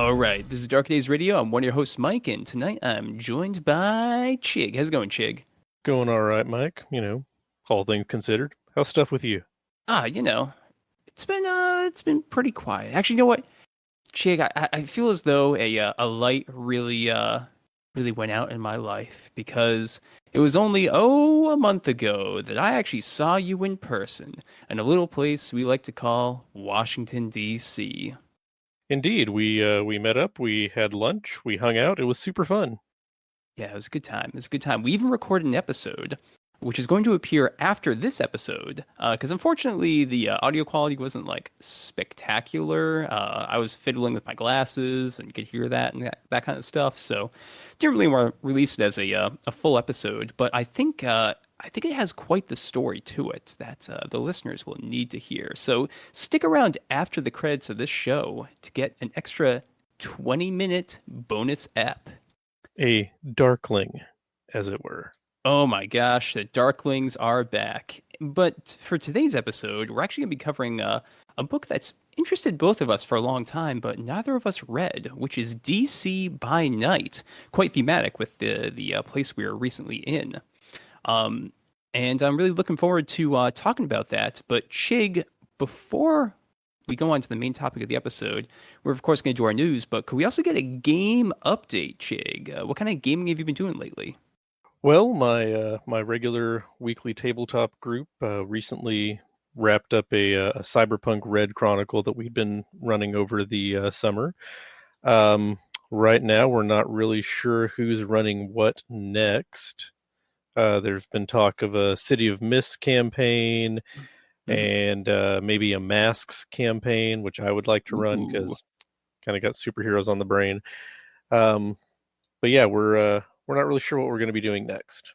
All right, this is Dark Days Radio. I'm one of your hosts, Mike, and tonight I'm joined by Chigg. How's it going, Chigg? Going all right, Mike. All things considered. How's stuff with you? Ah, it's been pretty quiet. Actually, you know what, Chigg, I feel as though a light really went out in my life because it was only a month ago that I actually saw you in person in a little place we like to call Washington D.C. Indeed, we met up, we had lunch, we hung out. It was super fun. Yeah, it was a good time. It was a good time. We even recorded an episode, which is going to appear after this episode, because unfortunately the audio quality wasn't like spectacular. I was fiddling with my glasses and could hear that and that kind of stuff, so didn't really want to release it as a full episode. But I think it has quite the story to it that the listeners will need to hear. So stick around after the credits of this show to get an extra 20-minute bonus ep. A darkling, as it were. Oh my gosh, the Darklings are back. But for today's episode, we're actually going to be covering a book that's interested both of us for a long time, but neither of us read, which is DC by Night. Quite thematic with the place we were recently in. Um, and I'm really looking forward to talking about that. But Chig, before we go on to the main topic of the episode, we're of course going to do our news, but could we also get a game update, Chig? What kind of gaming have you been doing lately? Well, my regular weekly tabletop group recently wrapped up a Cyberpunk Red Chronicle that we'd been running over the summer. Right now, we're not really sure who's running what next. There's been talk of a City of Mist campaign Mm. and maybe a Masks campaign, which I would like to run Ooh, because kind of got superheroes on the brain. Um, but yeah, we're not really sure what we're going to be doing next.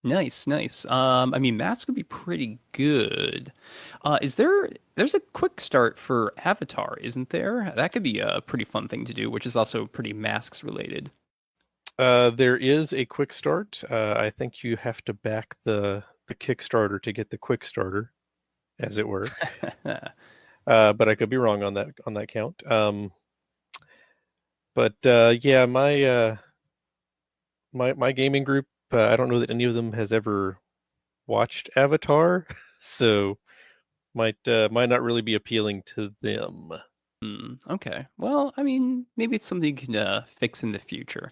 nice, nice. I mean, Maths could be pretty good. There's a quick start for Avatar, isn't there? That could be a pretty fun thing to do, which is also pretty masks related. There is a quick start. I think you have to back the Kickstarter to get the quick starter, as it were. But I could be wrong on that count. But yeah, my gaming group. I don't know that any of them has ever watched Avatar, so might not really be appealing to them. Okay. Well, I mean, maybe it's something you can fix in the future.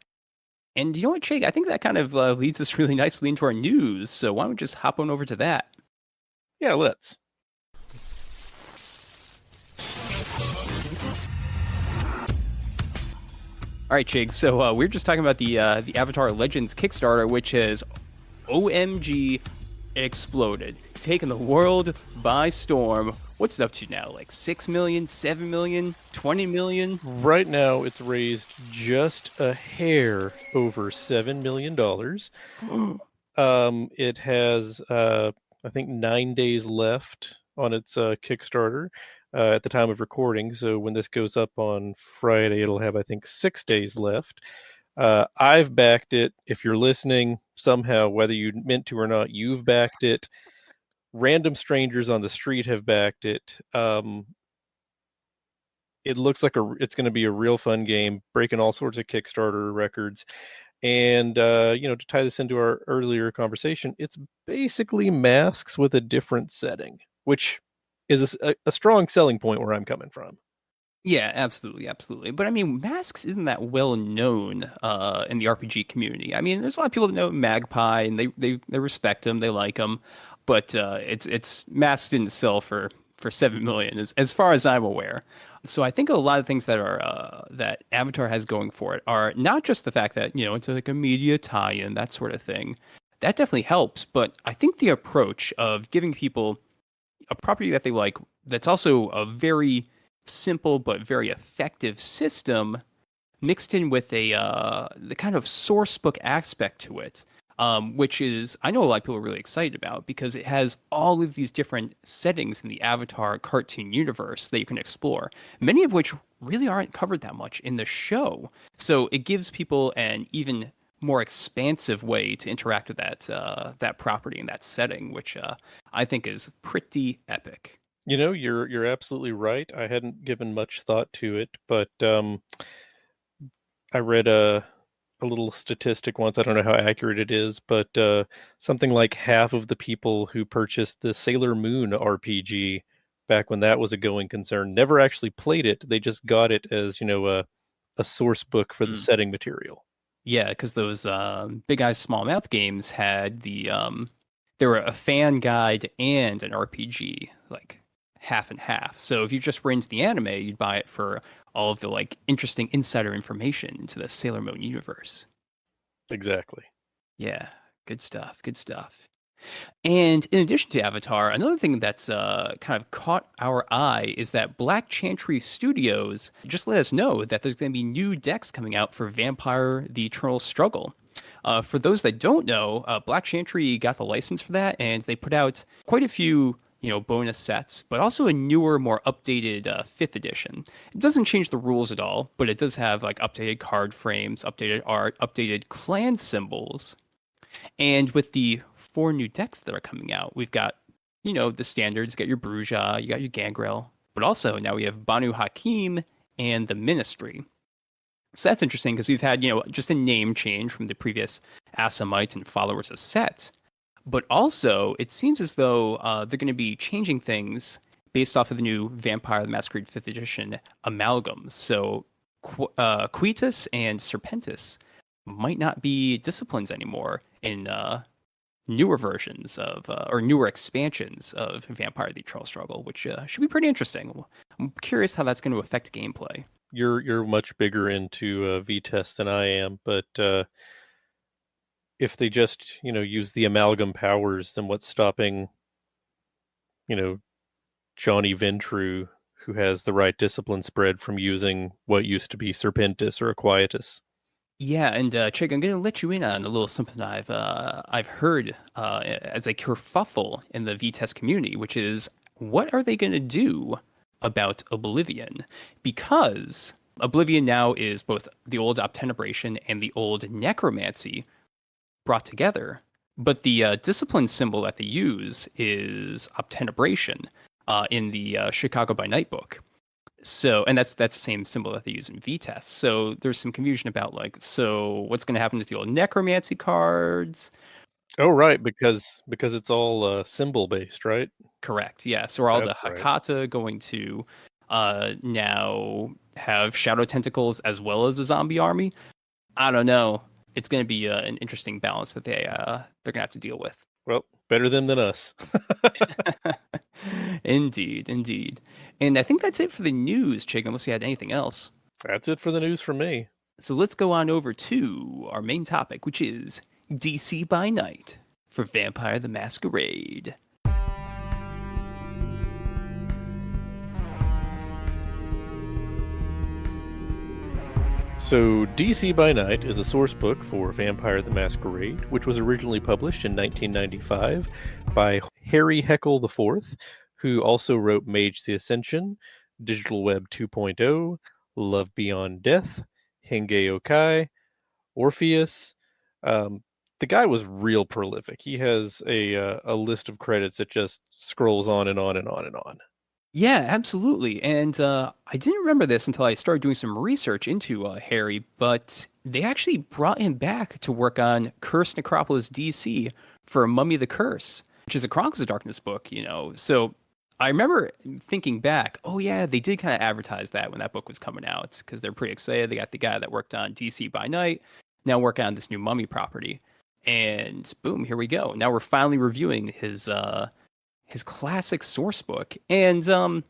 And you know what, Jake? I think that kind of leads us really nicely into our news. So why don't we just hop on over to that? Yeah, let's. All right, Chig. So we are just talking about the Avatar Legends Kickstarter, which has OMG exploded, taken the world by storm. What's it up to now? Like 6 million, 7 million, 20 million? Right now, it's raised just a hair over $7 million. It has, I think, 9 days left on its Kickstarter at the time of recording. So when this goes up on Friday, it'll have, I think, 6 days left. I've backed it. If you're listening, somehow, whether you meant to or not, you've backed it. Random strangers on the street have backed it. It looks like it's going to be a real fun game, breaking all sorts of Kickstarter records. And to tie this into our earlier conversation, it's basically masks with a different setting, which is a strong selling point where I'm coming from. Yeah, absolutely, absolutely. But I mean, Masks isn't that well known in the RPG community. I mean, there's a lot of people that know Magpie and they respect him, they like him, but it's Masks didn't sell for 7 million as far as I'm aware. So I think a lot of things that are that Avatar has going for it are not just the fact that it's like a media tie-in, that sort of thing. That definitely helps, but I think the approach of giving people a property that they like that's also a very simple but very effective system mixed in with the kind of source book aspect to it, which is I know a lot of people are really excited about because it has all of these different settings in the Avatar cartoon universe that you can explore, many of which really aren't covered that much in the show. So it gives people an even more expansive way to interact with that property and that setting, which I think is pretty epic. You're absolutely right. I hadn't given much thought to it, but I read a little statistic once. I don't know how accurate it is, but something like half of the people who purchased the Sailor Moon RPG back when that was a going concern never actually played it. They just got it as, a source book for the Mm. setting material. Yeah, because those Big Eyes Small Mouth games had they were a fan guide and an RPG, like half and half. So if you just were into the anime, you'd buy it for all of the like interesting insider information into the Sailor Moon universe. Exactly. Yeah, good stuff, good stuff. And in addition to Avatar, another thing that's kind of caught our eye is that Black Chantry Studios just let us know that there's going to be new decks coming out for Vampire: The Eternal Struggle. For those that don't know, Black Chantry got the license for that, and they put out quite a few, bonus sets, but also a newer, more updated fifth edition. It doesn't change the rules at all, but it does have like updated card frames, updated art, updated clan symbols, and with the four new decks that are coming out, we've got, the standards. You got your Bruja, you got your Gangrel, but also now we have Banu Hakim and the Ministry. So that's interesting because we've had, just a name change from the previous Assamite and Followers of Set. But also, it seems as though they're going to be changing things based off of the new Vampire the Masquerade 5th Edition amalgams. So Quietus and Serpentis might not be disciplines anymore in newer versions of or newer expansions of Vampire: The Eternal Struggle, which should be pretty interesting. I'm curious how that's going to affect gameplay. You're much bigger into V-Test than I am, but if they just, use the amalgam powers, then what's stopping, you know, Johnny Ventrue, who has the right discipline spread, from using what used to be Serpentis or a Quietus? Yeah, and Chig, I'm going to let you in on a little something I've heard as a kerfuffle in the V-Test community, which is what are they going to do about Oblivion? Because Oblivion now is both the old Obtenebration and the old Necromancy brought together, but the discipline symbol that they use is Obtenebration in the Chicago by Night book. So, and that's the same symbol that they use in V-Test. So there's some confusion about like, so what's going to happen to the old necromancy cards? Oh, right, because it's all symbol based, right? Correct. Yeah. So are all That's the right. Hakata going to now have shadow tentacles as well as a zombie army? I don't know. It's going to be an interesting balance that they're going to have to deal with. Well, better them than us. Indeed, indeed. And I think that's it for the news, Chig, unless you had anything else. That's it for the news from me. So let's go on over to our main topic, which is DC by Night for Vampire the Masquerade. So, DC by Night is a source book for Vampire the Masquerade, which was originally published in 1995 by Harry Heckle IV, who also wrote Mage the Ascension, Digital Web 2.0, Love Beyond Death, Henge Okai, Orpheus. The guy was real prolific. He has a list of credits that just scrolls on and on and on and on. Yeah, absolutely. And I didn't remember this until I started doing some research into Harry, but they actually brought him back to work on Curse Necropolis DC for Mummy the Curse, which is a Chronicles of Darkness book. So I remember thinking back, oh yeah, they did kind of advertise that when that book was coming out because they're pretty excited. They got the guy that worked on DC by Night, now working on this new Mummy property. And boom, here we go. Now we're finally reviewing his classic source book. And well,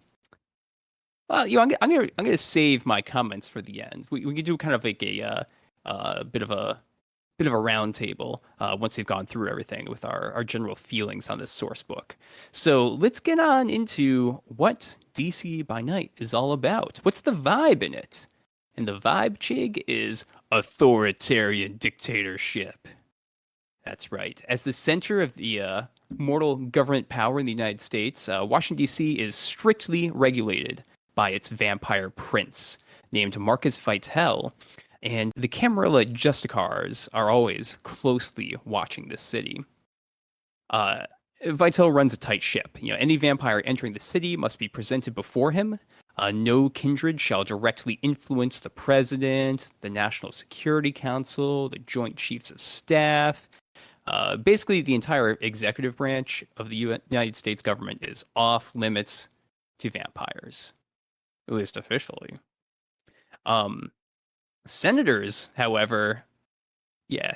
I'm gonna save my comments for the end. We can do kind of like a bit of a round table once we've gone through everything with our general feelings on this source book. So let's get on into what DC by Night is all about. What's the vibe in it? And the vibe, Chig, is authoritarian dictatorship. That's right. As the center of the mortal government power in the United States, Washington, D.C. is strictly regulated by its vampire prince, named Marcus Vitel, and the Camarilla Justicars are always closely watching this city. Vitel runs a tight ship. Any vampire entering the city must be presented before him No kindred shall directly influence the president, the National Security Council, the Joint Chiefs of Staff. Basically, the entire executive branch of the United States government is off limits to vampires, at least officially. Um, Senators, however, yeah,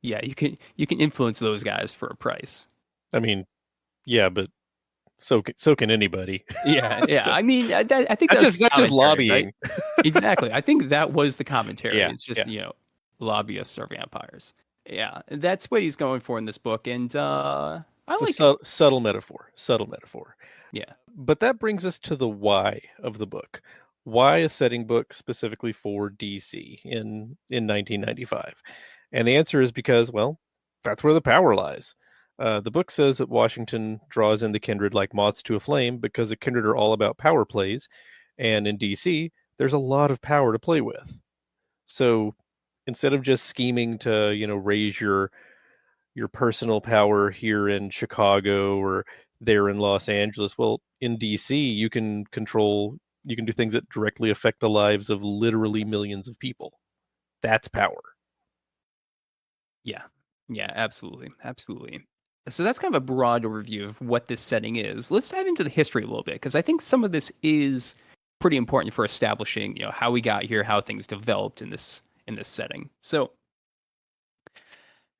yeah, you can influence those guys for a price. I mean, yeah, but so can anybody. Yeah, yeah. So I mean, I think that's that's the just commentary, right? lobbying. Exactly. I think that was the commentary. Yeah, It's just, yeah. lobbyists are vampires. Yeah, that's what he's going for in this book, and I It's a like it. subtle metaphor. Subtle metaphor. Yeah. But that brings us to the why of the book. Why a setting book specifically for DC in 1995? And the answer is because, well, that's where the power lies. The book says that Washington draws in the kindred like moths to a flame because the kindred are all about power plays, and in DC, there's a lot of power to play with. So instead of just scheming to, raise your personal power here in Chicago or there in Los Angeles. Well, in DC, you can do things that directly affect the lives of literally millions of people. That's power. Yeah. Yeah, absolutely. Absolutely. So that's kind of a broad overview of what this setting is. Let's dive into the history a little bit because I think some of this is pretty important for establishing, how we got here, how things developed in this setting. So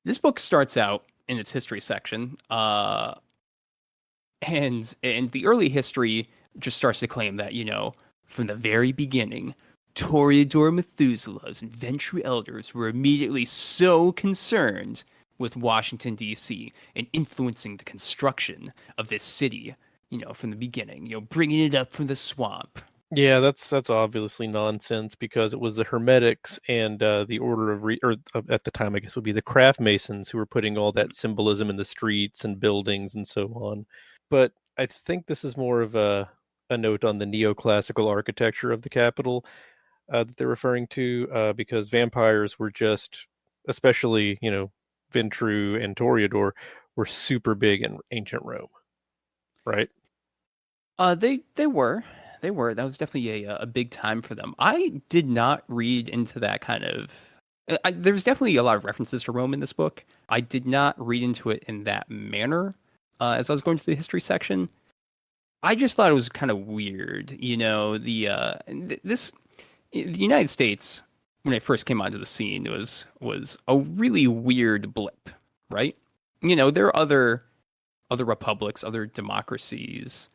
this book starts out in its history section, and the early history just starts to claim that, from the very beginning, Toreador Methuselahs and Ventrue elders were immediately so concerned with Washington, D.C., and influencing the construction of this city, from the beginning, bringing it up from the swamp. Yeah, that's obviously nonsense because it was the Hermetics and the Order of at the time I guess would be the Craft Masons who were putting all that symbolism in the streets and buildings and so on. But I think this is more of a note on the neoclassical architecture of the capital that they're referring to, because vampires were just, especially Ventrue and Toreador, were super big in ancient Rome, right? They were. That was definitely a big time for them. I did not read into that kind of. There's definitely a lot of references to Rome in this book. I did not read into it in that manner as I was going through the history section. I just thought it was kind of weird, the United States when it first came onto the scene was a really weird blip, right? There are other republics, other democracies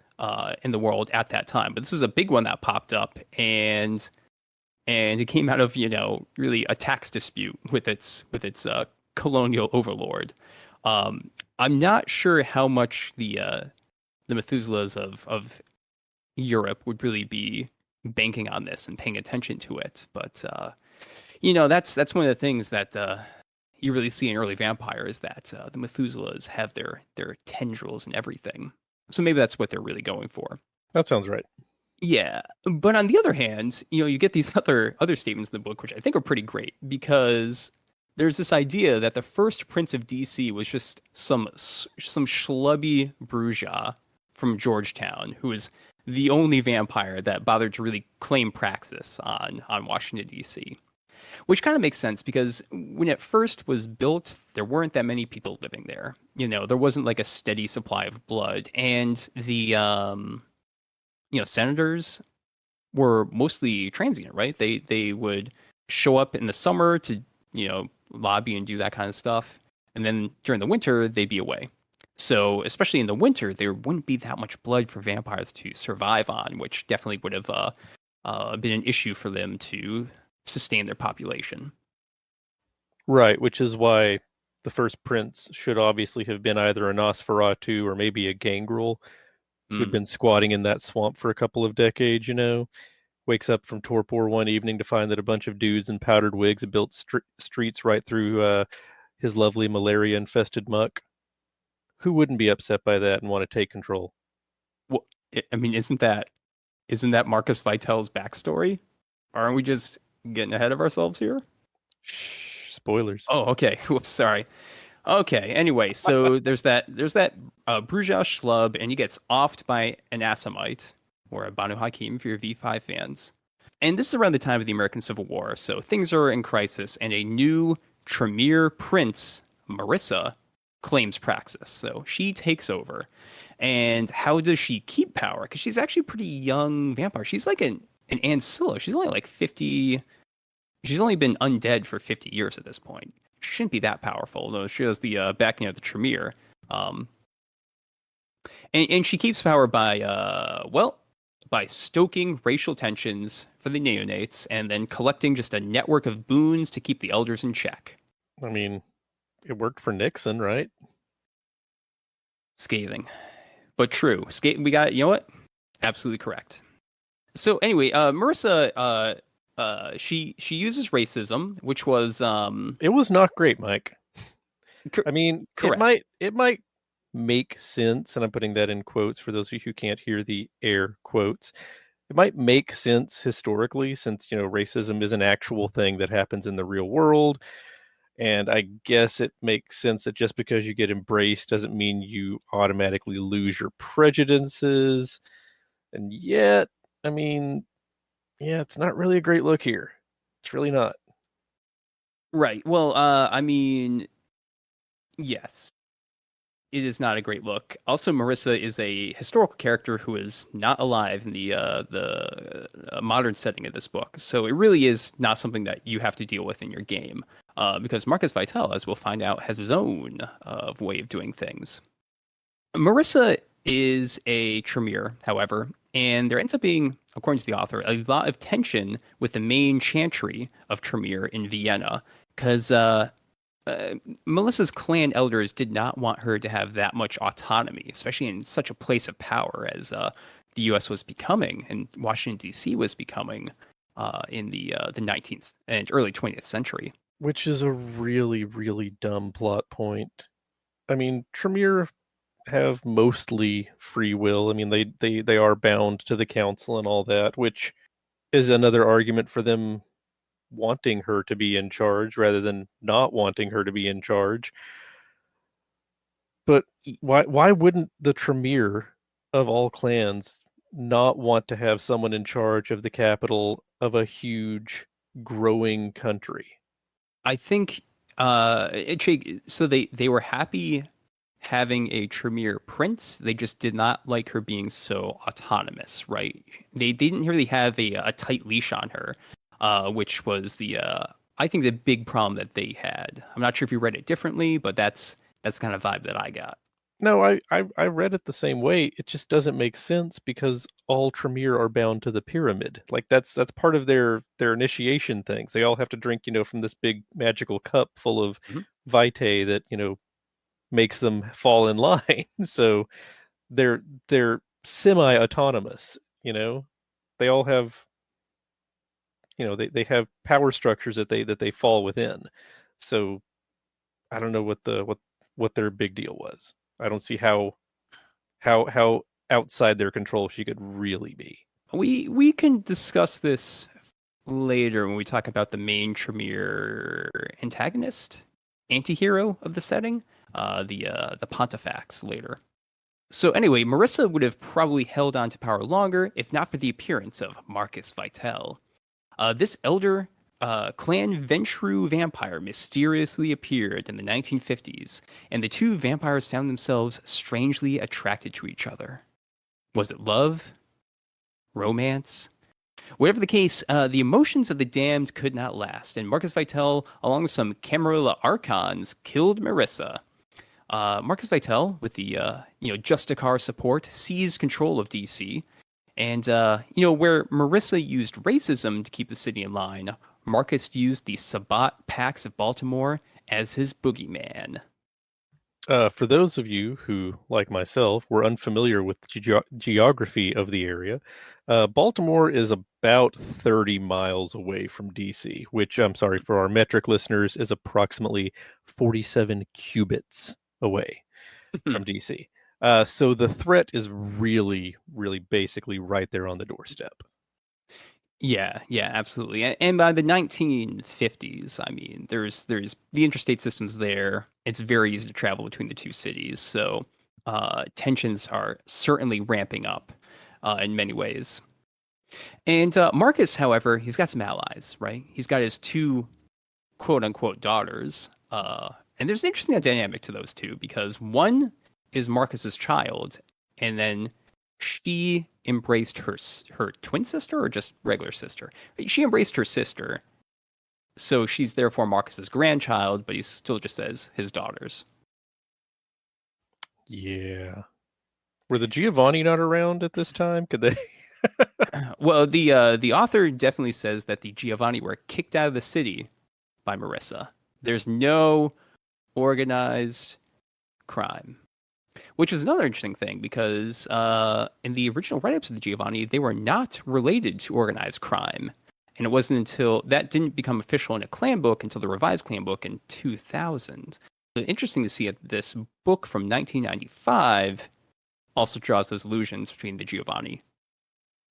in the world at that time. But this was a big one that popped up, and it came out of really a tax dispute with its colonial overlord. I'm not sure how much the Methuselahs of Europe would really be banking on this and paying attention to it, but that's one of the things that you really see in early vampires that the Methuselahs have their tendrils and everything. So maybe that's what they're really going for. That sounds right. Yeah, but on the other hand, you get these other statements in the book, which I think are pretty great because there's this idea that the first Prince of DC was just some schlubby bourgeois from Georgetown who was the only vampire that bothered to really claim praxis on Washington D.C. Which kind of makes sense because when it first was built, there weren't that many people living there. There wasn't like a steady supply of blood, and the senators were mostly transient, right? They would show up in the summer to lobby and do that kind of stuff, and then during the winter they'd be away. So especially in the winter, there wouldn't be that much blood for vampires to survive on, which definitely would have been an issue for them to sustain their population. Right, which is why the first prince should obviously have been either a Nosferatu or maybe a gangrel who'd Mm. been squatting in that swamp for a couple of decades, wakes up from torpor one evening to find that a bunch of dudes in powdered wigs have built streets right through his lovely malaria-infested muck. Who wouldn't be upset by that and want to take control? Well, I mean, isn't that Marcus Vitel's backstory? Aren't we just getting ahead of ourselves here? Shh, spoilers. Oh, okay. Whoops, sorry. Okay. Anyway, so there's that Brujas schlub, and he gets offed by an Assamite, or Banu Hakim for your V5 fans. And this is around the time of the American Civil War, so things are in crisis, and a new Tremere prince, Marissa, claims praxis. So she takes over. And how does she keep power? Because she's actually a pretty young vampire. She's like an ancilla. She's only like 50. She's only been undead for 50 years at this point. She shouldn't be that powerful, though she has the backing of the Tremere. Um, and she keeps power by, by stoking racial tensions for the neonates and then collecting just a network of boons to keep the elders in check. I mean, it worked for Nixon, right? Scathing, but true. We got, you know what? Absolutely correct. So anyway, Marissa, she uses racism, which was It was not great, Mike. I mean, correct. it might make sense, and I'm putting that in quotes for those of you who can't hear the air quotes. It might make sense historically, since racism is an actual thing that happens in the real world. And I guess it makes sense that just because you get embraced doesn't mean you automatically lose your prejudices. And yet, I mean, yeah, it's not really a great look here. It's really not. Right. Well, I mean, yes, it is not a great look. Also, Marissa is a historical character who is not alive in the modern setting of this book, so it really is not something that you have to deal with in your game. Because Marcus Vitel, as we'll find out, has his own way of doing things. Marissa is a Tremere, however, and there ends up being, according to the author, a lot of tension with the main chantry of Tremere in Vienna, because Melissa's clan elders did not want her to have that much autonomy, especially in such a place of power as the U.S. was becoming and Washington, D.C. was becoming in the 19th and early 20th century. Which is a really, really dumb plot point. I mean, Tremere have mostly free will. I mean, they are bound to the council and all that, which is another argument for them wanting her to be in charge rather than not wanting her to be in charge. But why wouldn't the Tremere of all clans not want to have someone in charge of the capital of a huge growing country? I think so they were happy having a Tremere prince. They just did not like her being so autonomous, right? They didn't really have a tight leash on her, which was the I think the big problem that they had. I'm not sure if you read it differently, but that's the kind of vibe that I got. No, I read it the same way. It just doesn't make sense because all Tremere are bound to the pyramid. Like that's part of their initiation things. They all have to drink, from this big magical cup full of Mhm. vitae that, makes them fall in line. So they're semi-autonomous, They all have, they have power structures that they fall within. So I don't know what their big deal was. I don't see how outside their control she could really be. We can discuss this later when we talk about the main Tremere antagonist, anti-hero of the setting, the Pontifex later. So anyway, Marissa would have probably held on to power longer if not for the appearance of Marcus Vitel. This elder clan Ventrue vampire mysteriously appeared in the 1950s, and the two vampires found themselves strangely attracted to each other. Was it love? Romance? Whatever the case, the emotions of the damned could not last, and Marcus Vitel, along with some Camarilla Archons, killed Marissa. Marcus Vitel, with the Justicar support, seized control of DC, and where Marissa used racism to keep the city in line, Marcus used the Sabbat Pax of Baltimore as his boogeyman. For those of you who, like myself, were unfamiliar with the geography of the area, Baltimore is about 30 miles away from DC, which, I'm sorry, for our metric listeners, is approximately 47 cubits away from DC. So the threat is really, really basically right there on the doorstep. Yeah, yeah, absolutely. And by the 1950s, I mean, there's the interstate systems there. It's very easy to travel between the two cities, so tensions are certainly ramping up. in many ways. And Marcus, however, he's got some allies, right? He's got his two quote unquote daughters. And there's an interesting dynamic to those two because one is Marcus's child, and then she embraced her twin sister or just regular sister. She embraced her sister, so she's therefore Marcus's grandchild, but he still just says his daughters. Yeah. Were the Giovanni not around at this time? Could they? Well, the author definitely says that the Giovanni were kicked out of the city by Marissa. There's no organized crime, which is another interesting thing because in the original write-ups of the Giovanni, they were not related to organized crime. And it wasn't until that didn't become official in a clan book until the revised clan book in 2000. So interesting to see that this book from 1995 also draws those allusions between the Giovanni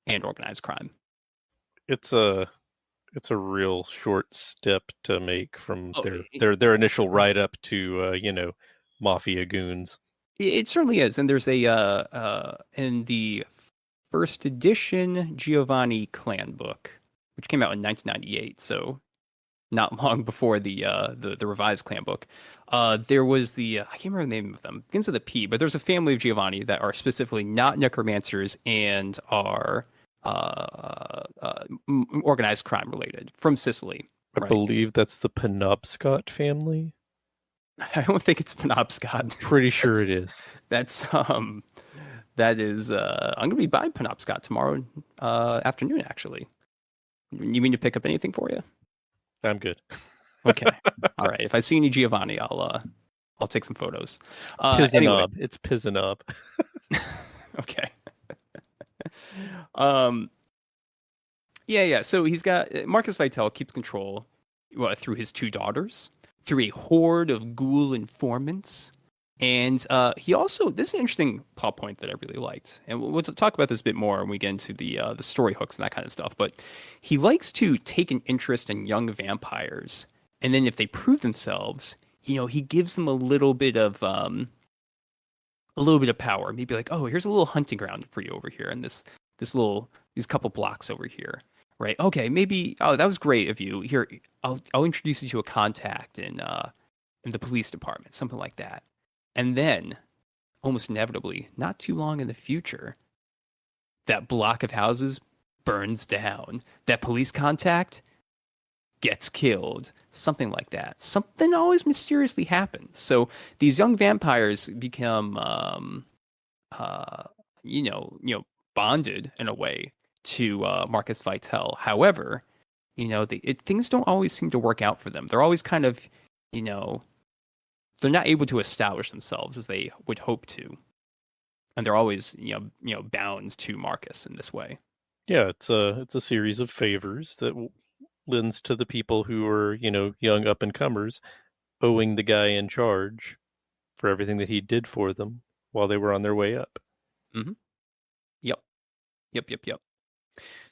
and organized crime. It's a real short step to make from Oh, their initial write up to mafia goons. It certainly is, and there's a in the first edition Giovanni clan book, which came out in 1998, so not long before the revised clan book. There was I can't remember the name of them. It begins with a P, but there's a family of Giovanni that are specifically not necromancers and are organized crime related from Sicily. I Right? believe that's the Penobscot family. I don't think it's Penobscot. Pretty sure it is. That is I'm gonna be buying Penobscot tomorrow afternoon actually. You mean to pick up anything for you? I'm good. Okay. All right. If I see any Giovanni, I'll take some photos. Pizzanob. Anyway. It's Pizzanob. Okay. Yeah. So he's got Marcus Vitel keeps control through his two daughters, through a horde of ghoul informants, and he also this is an interesting plot point that I really liked, and we'll talk about this a bit more when we get into the story hooks and that kind of stuff. But he likes to take an interest in young vampires, and then if they prove themselves, he gives them a little bit of power. Maybe like, oh, here's a little hunting ground for you over here, and these couple blocks over here, right? Okay, maybe. Oh, that was great of you. Here, I'll introduce you to a contact in the police department, something like that. And then, almost inevitably, not too long in the future, that block of houses burns down. That police contact gets killed. Something like that. Something always mysteriously happens. So these young vampires become, bonded in a way to Marcus Vitel. However, things don't always seem to work out for them. They're always kind of, they're not able to establish themselves as they would hope to, and they're always bound to Marcus in this way. Yeah, it's a series of favors that lends to the people who are young up and comers owing the guy in charge for everything that he did for them while they were on their way up. Mm-hmm. Yep.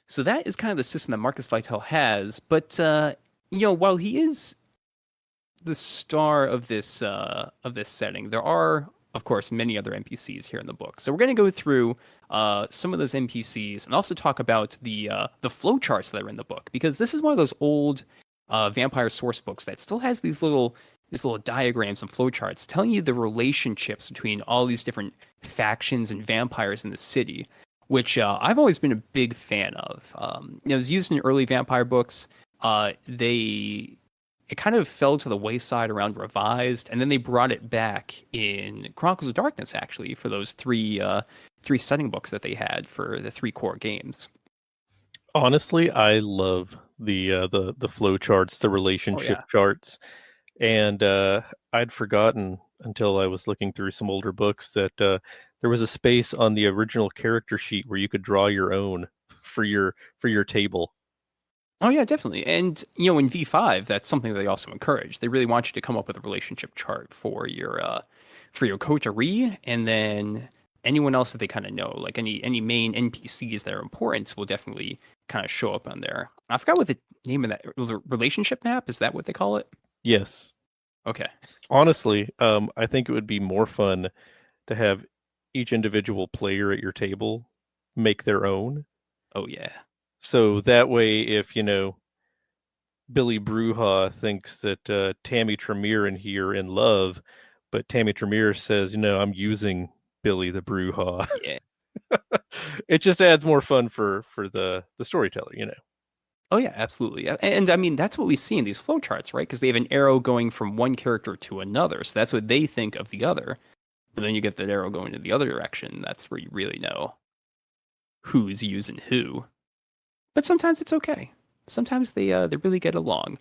So that is kind of the system that Marcus Vitel has, but while he is the star of this setting, there are, of course, many other NPCs here in the book. So we're going to go through some of those NPCs and also talk about the flowcharts that are in the book, because this is one of those old vampire source books that still has these little diagrams and flowcharts telling you the relationships between all these different factions and vampires in the city, which I've always been a big fan of. It was used in early vampire books. It kind of fell to the wayside around Revised, and then they brought it back in Chronicles of Darkness, actually, for those three setting books that they had for the 3 core games. Honestly, I love the flow charts, the relationship charts, and I'd forgotten until I was looking through some older books that there was a space on the original character sheet where you could draw your own for your table. Oh yeah, definitely. And in V5, that's something that they also encourage. They really want you to come up with a relationship chart for your coterie, and then anyone else that they kind of know, like any main NPCs that are important, will definitely kind of show up on there. I forgot what the name of that relationship map is. That what they call it? Yes. Okay. Honestly, I think it would be more fun to have each individual player at your table make their own. Oh yeah. So that way, if Billy Bruja thinks that Tammy Tremere and he are in love, but Tammy Tremere says, I'm using Billy the Bruja. Yeah. It just adds more fun for the storyteller. Oh yeah, absolutely. And I mean that's what we see in these flowcharts, right? Because they have an arrow going from one character to another, so that's what they think of the other. But then you get that arrow going in the other direction. That's where you really know who's using who. But sometimes it's okay. Sometimes they really get along.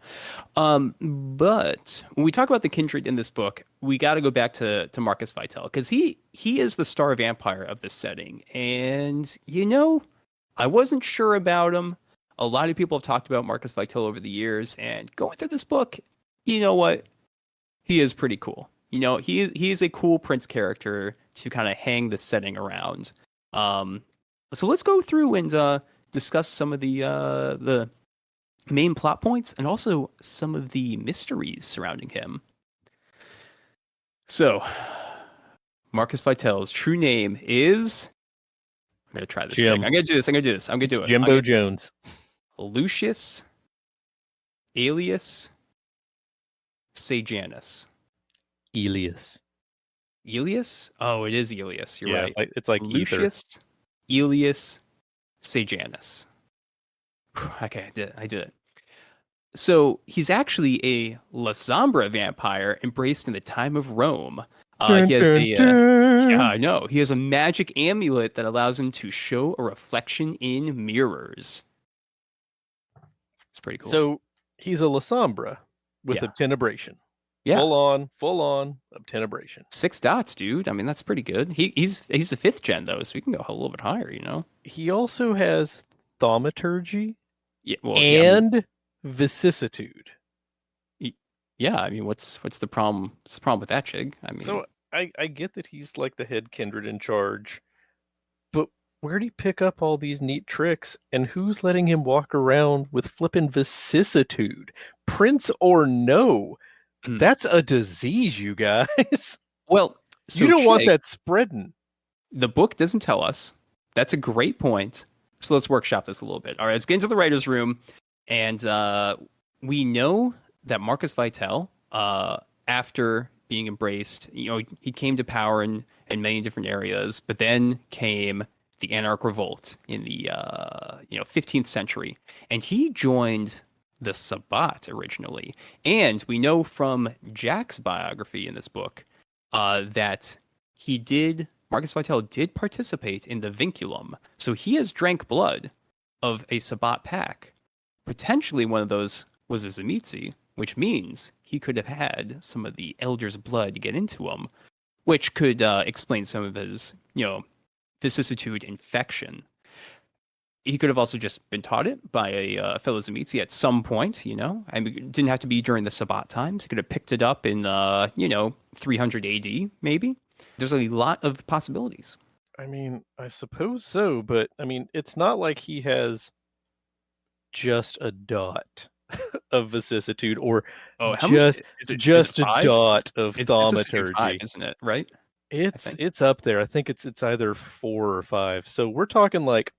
But when we talk about the kindred in this book, we got to go back to Marcus Vitel because he is the star vampire of this setting, and I wasn't sure about him. A lot of people have talked about Marcus Vitel over the years, and going through this book, you know what? He is pretty cool. He is a cool Prince character to kind of hang the setting around. Um, so let's go through and discuss some of the main plot points and also some of the mysteries surrounding him. So, Marcus Vitel's true name is. I'm gonna try this. Jim. I'm gonna do this. I'm gonna do this. I'm gonna do it. Jimbo Jones. Lucius alias Sejanus. Elias. Elias? Oh, it is Elias. You're right. It's like Lucius Elias Sejanus. Okay, I did it. So he's actually a La Sombra vampire embraced in the time of Rome. He has yeah, I know. He has a magic amulet that allows him to show a reflection in mirrors. It's pretty cool. So he's a La Sombra with obtenebration. Yeah. Full on obtenebration. 6 dots, dude. I mean, that's pretty good. He's a 5th gen though, so we can go a little bit higher, He also has thaumaturgy and vicissitude. Yeah, I mean, what's the problem? What's the problem with that, Chigg? I mean, so I get that he's like the head kindred in charge, but where'd he pick up all these neat tricks, and who's letting him walk around with flippin' vicissitude? Prince or no, that's a disease, you guys. Well, so you don't want that spreading. The book doesn't tell us. That's a great point. So let's workshop this a little bit. All right, let's get into the writer's room. And we know that Marcus Vitel, after being embraced, he came to power in many different areas, but then came the Anarch Revolt in the 15th century. And he joined the Sabbat originally. And we know from Jack's biography in this book that Marcus Vitel did participate in the Vinculum. So he has drank blood of a Sabbat pack. Potentially one of those was a Tzimisce, which means he could have had some of the Elder's blood get into him, which could explain some of his, vicissitude infection. He could have also just been taught it by a fellow Tzimisce at some point, I mean, it didn't have to be during the Sabbat times. He could have picked it up in, 300 AD, maybe. There's a lot of possibilities. I mean, I suppose so, but I mean, it's not like he has just a dot of vicissitude or just a dot of thaumaturgy, 5, isn't it? Right? It's up there. I think it's either 4 or 5. So we're talking like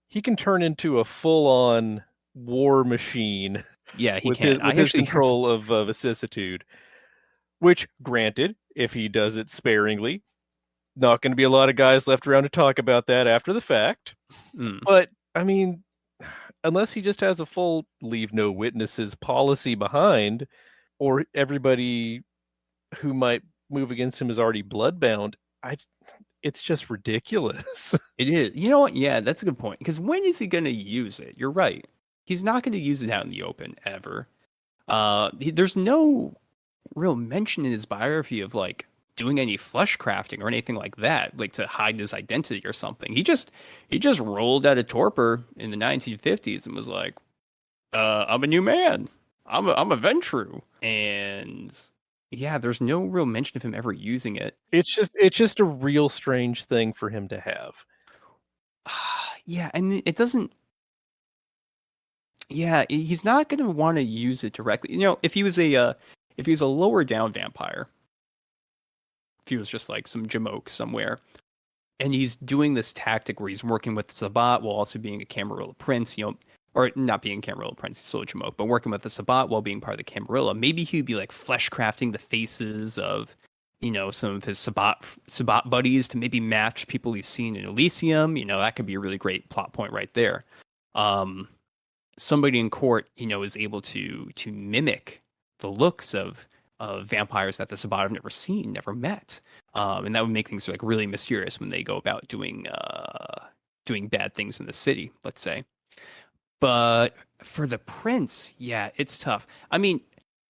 he can turn into a full-on war machine. Yeah, he with can. His control of vicissitude. Which, granted, if he does it sparingly, not going to be a lot of guys left around to talk about that after the fact. But I mean, unless he just has a full leave no witnesses policy behind, or everybody who might move against him is already bloodbound, it's just ridiculous. It is. You know what? Yeah, that's a good point. Because when is he going to use it? You're right. He's not going to use it out in the open ever. There's no real mention in his biography of like doing any flesh crafting or anything like that, like to hide his identity or something. He just rolled out of torpor in the 1950s and was like, I'm a new man. I'm a Ventrue. And yeah, there's no real mention of him ever using it. It's just a real strange thing for him to have. Yeah, and it doesn't. Yeah, he's not going to want to use it directly. If he was a lower down vampire, if he was just like some jamoke somewhere, and he's doing this tactic where he's working with Sabbat while also being a Camarilla prince, or not being Camarilla prince, he's still a Jamoke, but working with the Sabbat while being part of the Camarilla. Maybe he'd be like flesh crafting the faces of, some of his Sabbat buddies to maybe match people he's seen in Elysium. That could be a really great plot point right there. Somebody in court, is able to mimic the looks of vampires that the Sabbat have never seen, never met. And that would make things like really mysterious when they go about doing bad things in the city, let's say. But for the prince, yeah, it's tough. I mean,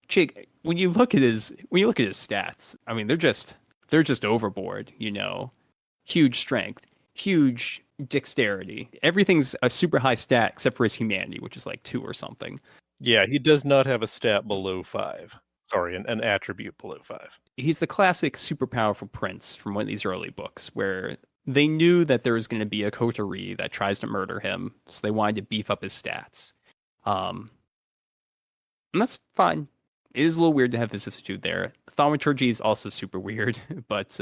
Chig, when you look at his stats, I mean, they're just overboard, Huge strength, huge dexterity. Everything's a super high stat except for his humanity, which is like 2 or something. Yeah, he does not have a stat below 5. Sorry, an attribute below 5. He's the classic super powerful prince from one of these early books where they knew that there was going to be a coterie that tries to murder him, so they wanted to beef up his stats. And that's fine. It is a little weird to have vicissitude there. Thaumaturgy is also super weird, but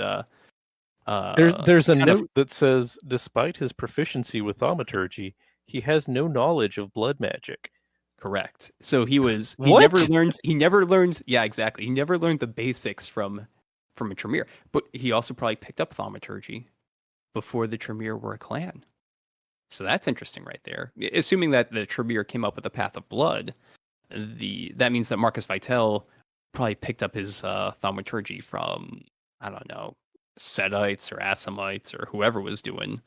there's a note that says, despite his proficiency with thaumaturgy, he has no knowledge of blood magic. Correct. So he What? never learned. Yeah, exactly. He never learned the basics from a Tremere, but he also probably picked up thaumaturgy before the Tremere were a clan. So that's interesting right there. Assuming that the Tremere came up with the Path of Blood, that means that Marcus Vitel probably picked up his thaumaturgy from, I don't know, Setites or Assamites or whoever was doing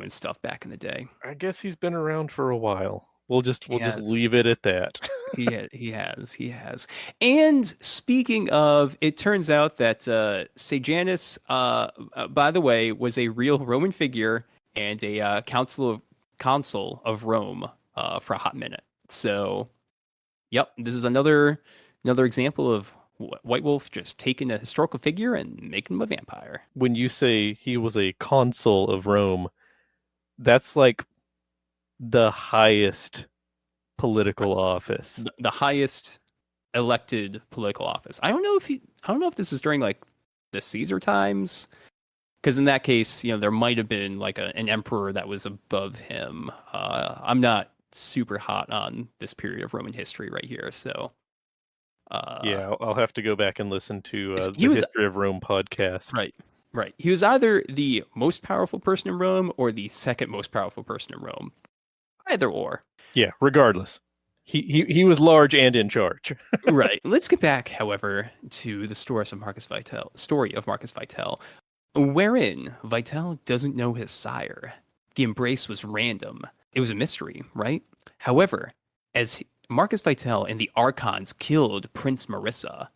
stuff back in the day. I guess he's been around for a while. We'll just leave it at that. He has. And speaking of, it turns out that Sejanus, by the way, was a real Roman figure and a consul of Rome for a hot minute. So, yep, this is another example of White Wolf just taking a historical figure and making him a vampire. When you say he was a consul of Rome, that's like the highest political office. The highest elected political office. I don't know if this is during like the Caesar times, because in that case, there might have been like an emperor that was above him. I'm not super hot on this period of Roman history right here, so yeah, I'll have to go back and listen to the History of Rome podcast. Right. He was either the most powerful person in Rome or the second most powerful person in Rome. Either or. Yeah, regardless. He was large and in charge. Right. Let's get back, however, to the story of Marcus Vitel, wherein Vitel doesn't know his sire. The embrace was random. It was a mystery, right? However, as Marcus Vitel and the Archons killed Prince Marissa,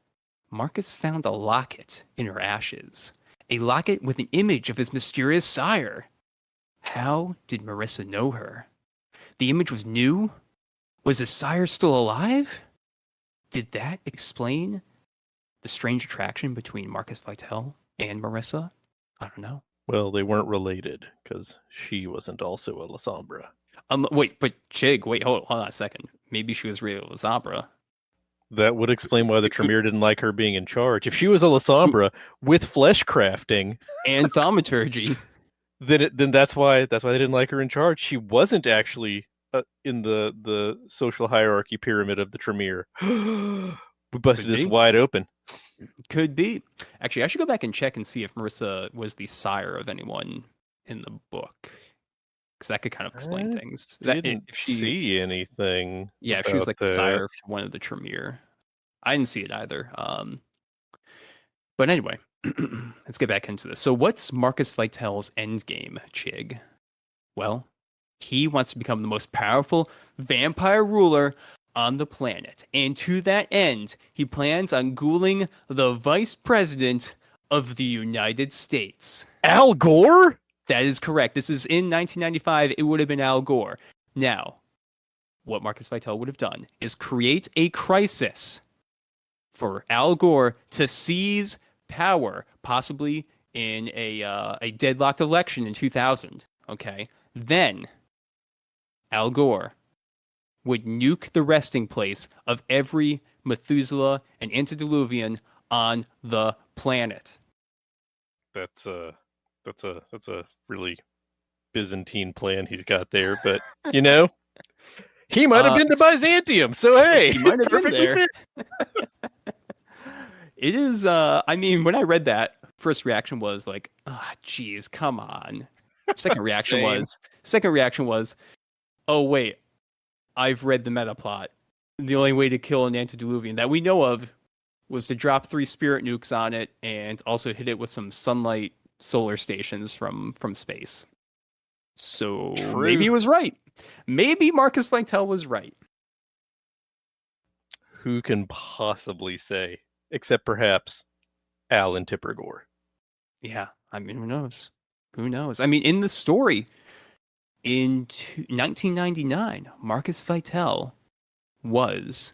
Marcus found a locket in her ashes. A locket with an image of his mysterious sire. How did Marissa know her? The image was new? Was his sire still alive? Did that explain the strange attraction between Marcus Vitel and Marissa? I don't know. Well, they weren't related, because she wasn't also a Lasombra. Wait, but Chig, hold on a second. Maybe she was really a Lasombra. That would explain why the Tremere didn't like her being in charge. If she was a Lasombra with flesh crafting and thaumaturgy, then that's why they didn't like her in charge. She wasn't actually in the social hierarchy pyramid of the Tremere. We busted this wide open. Could be. Actually, I should go back and check and see if Marissa was the sire of anyone in the book, because that could kind of explain things. Didn't see anything. Yeah, if she was like the sire of one of the Tremere. I didn't see it either. But anyway, let's get back into this. So what's Marcus Vitel's endgame, Chig? Well, he wants to become the most powerful vampire ruler on the planet. And to that end, he plans on ghouling the vice president of the United States. Al Gore? That is correct. This is in 1995. It would have been Al Gore. Now, what Marcus Vitel would have done is create a crisis for Al Gore to seize power, possibly in a deadlocked election in 2000. Okay, then Al Gore would nuke the resting place of every Methuselah and antediluvian on the planet. That's that's a really Byzantine plan he's got there, but you know, he might have been to Byzantium, so hey, he might have been perfectly there. fit. It is, I mean, when I read that, first reaction was like, ah, geez, come on. Second reaction Same. was, second reaction was, oh wait, I've read the meta plot. The only way to kill an antediluvian that we know of was to drop 3 spirit nukes on it and also hit it with some sunlight solar stations from space. So maybe True. he was right. Maybe Marcus Vitel was right. Who can possibly say, except perhaps Alan Tipper Gore? Yeah, I mean, who knows? Who knows? I mean, in the story, in 1999, Marcus Vitel was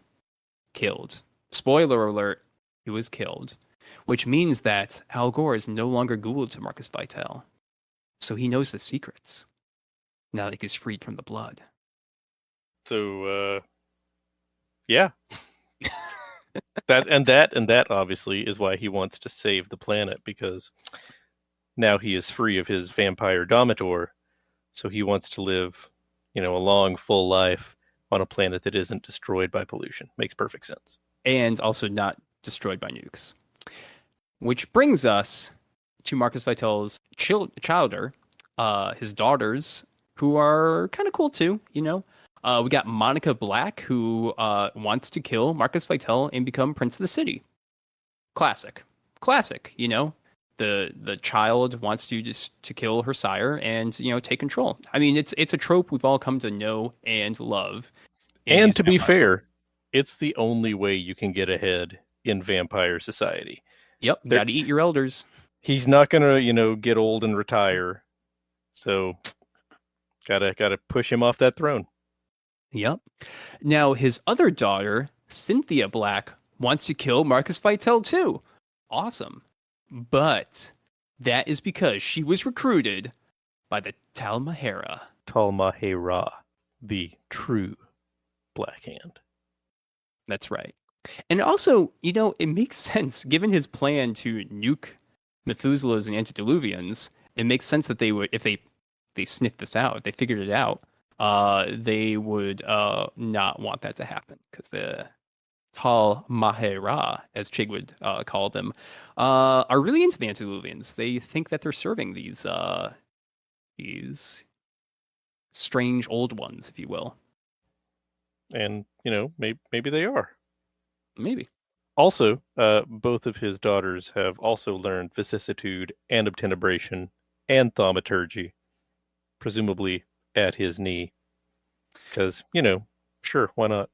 killed. Spoiler alert, he was killed, which means that Al Gore is no longer Ghoul to Marcus Vitel. So he knows the secrets now that he's freed from the blood. So, yeah. that obviously is why he wants to save the planet, because now he is free of his vampire dominator, so he wants to live, a long, full life on a planet that isn't destroyed by pollution. Makes perfect sense. And also not destroyed by nukes. Which brings us to Marcus Vitel's childer, his daughters, who are kind of cool too, we got Monica Black, who wants to kill Marcus Vitel and become Prince of the City. Classic. The child wants to kill her sire and take control. I mean, it's a trope we've all come to know and love. And to be fair, it's the only way you can get ahead in vampire society. Yep, got to eat your elders. He's not gonna, get old and retire, so gotta push him off that throne. Yep. Now his other daughter, Cynthia Black, wants to kill Marcus Vitel too. Awesome. But that is because she was recruited by the Talmahera. Talmahera, the true Black Hand. That's right. And also, it makes sense, given his plan to nuke Methuselahs and antediluvians, it makes sense that they would, if they sniffed this out, if they figured it out, they would not want that to happen, because the Talmahera, as Chigg would call them, are really into the antediluvians. They think that they're serving these strange old ones, if you will. And, maybe they are. Maybe. Also, both of his daughters have also learned vicissitude and obtenebration and thaumaturgy, presumably at his knee. Because, sure, why not?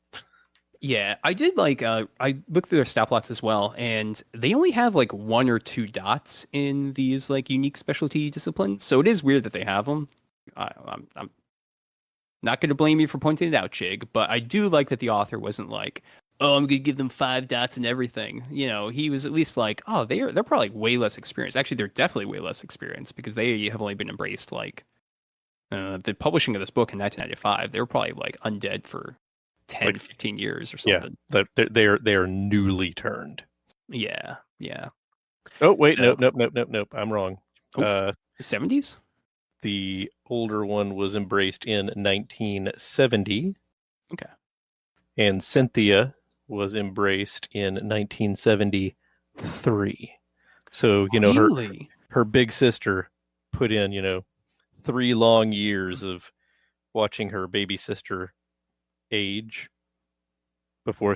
Yeah, I did I looked through their stat blocks as well, and they only have 1 or 2 dots in these unique specialty disciplines. So it is weird that they have them. I'm not going to blame you for pointing it out, Chig, but I do like that the author wasn't like, oh, I'm going to give them 5 dots and everything. He was at least like, oh, they're probably way less experienced. Actually, they're definitely way less experienced, because they have only been embraced the publishing of this book in 1995. They were probably undead for 10, 15 years or something. Yeah, they are newly turned. Yeah. Oh, wait, nope. I'm wrong. 70s? The older one was embraced in 1970. Okay. And Cynthia was embraced in 1973. So, really? her big sister put in, 3 long years of watching her baby sister age before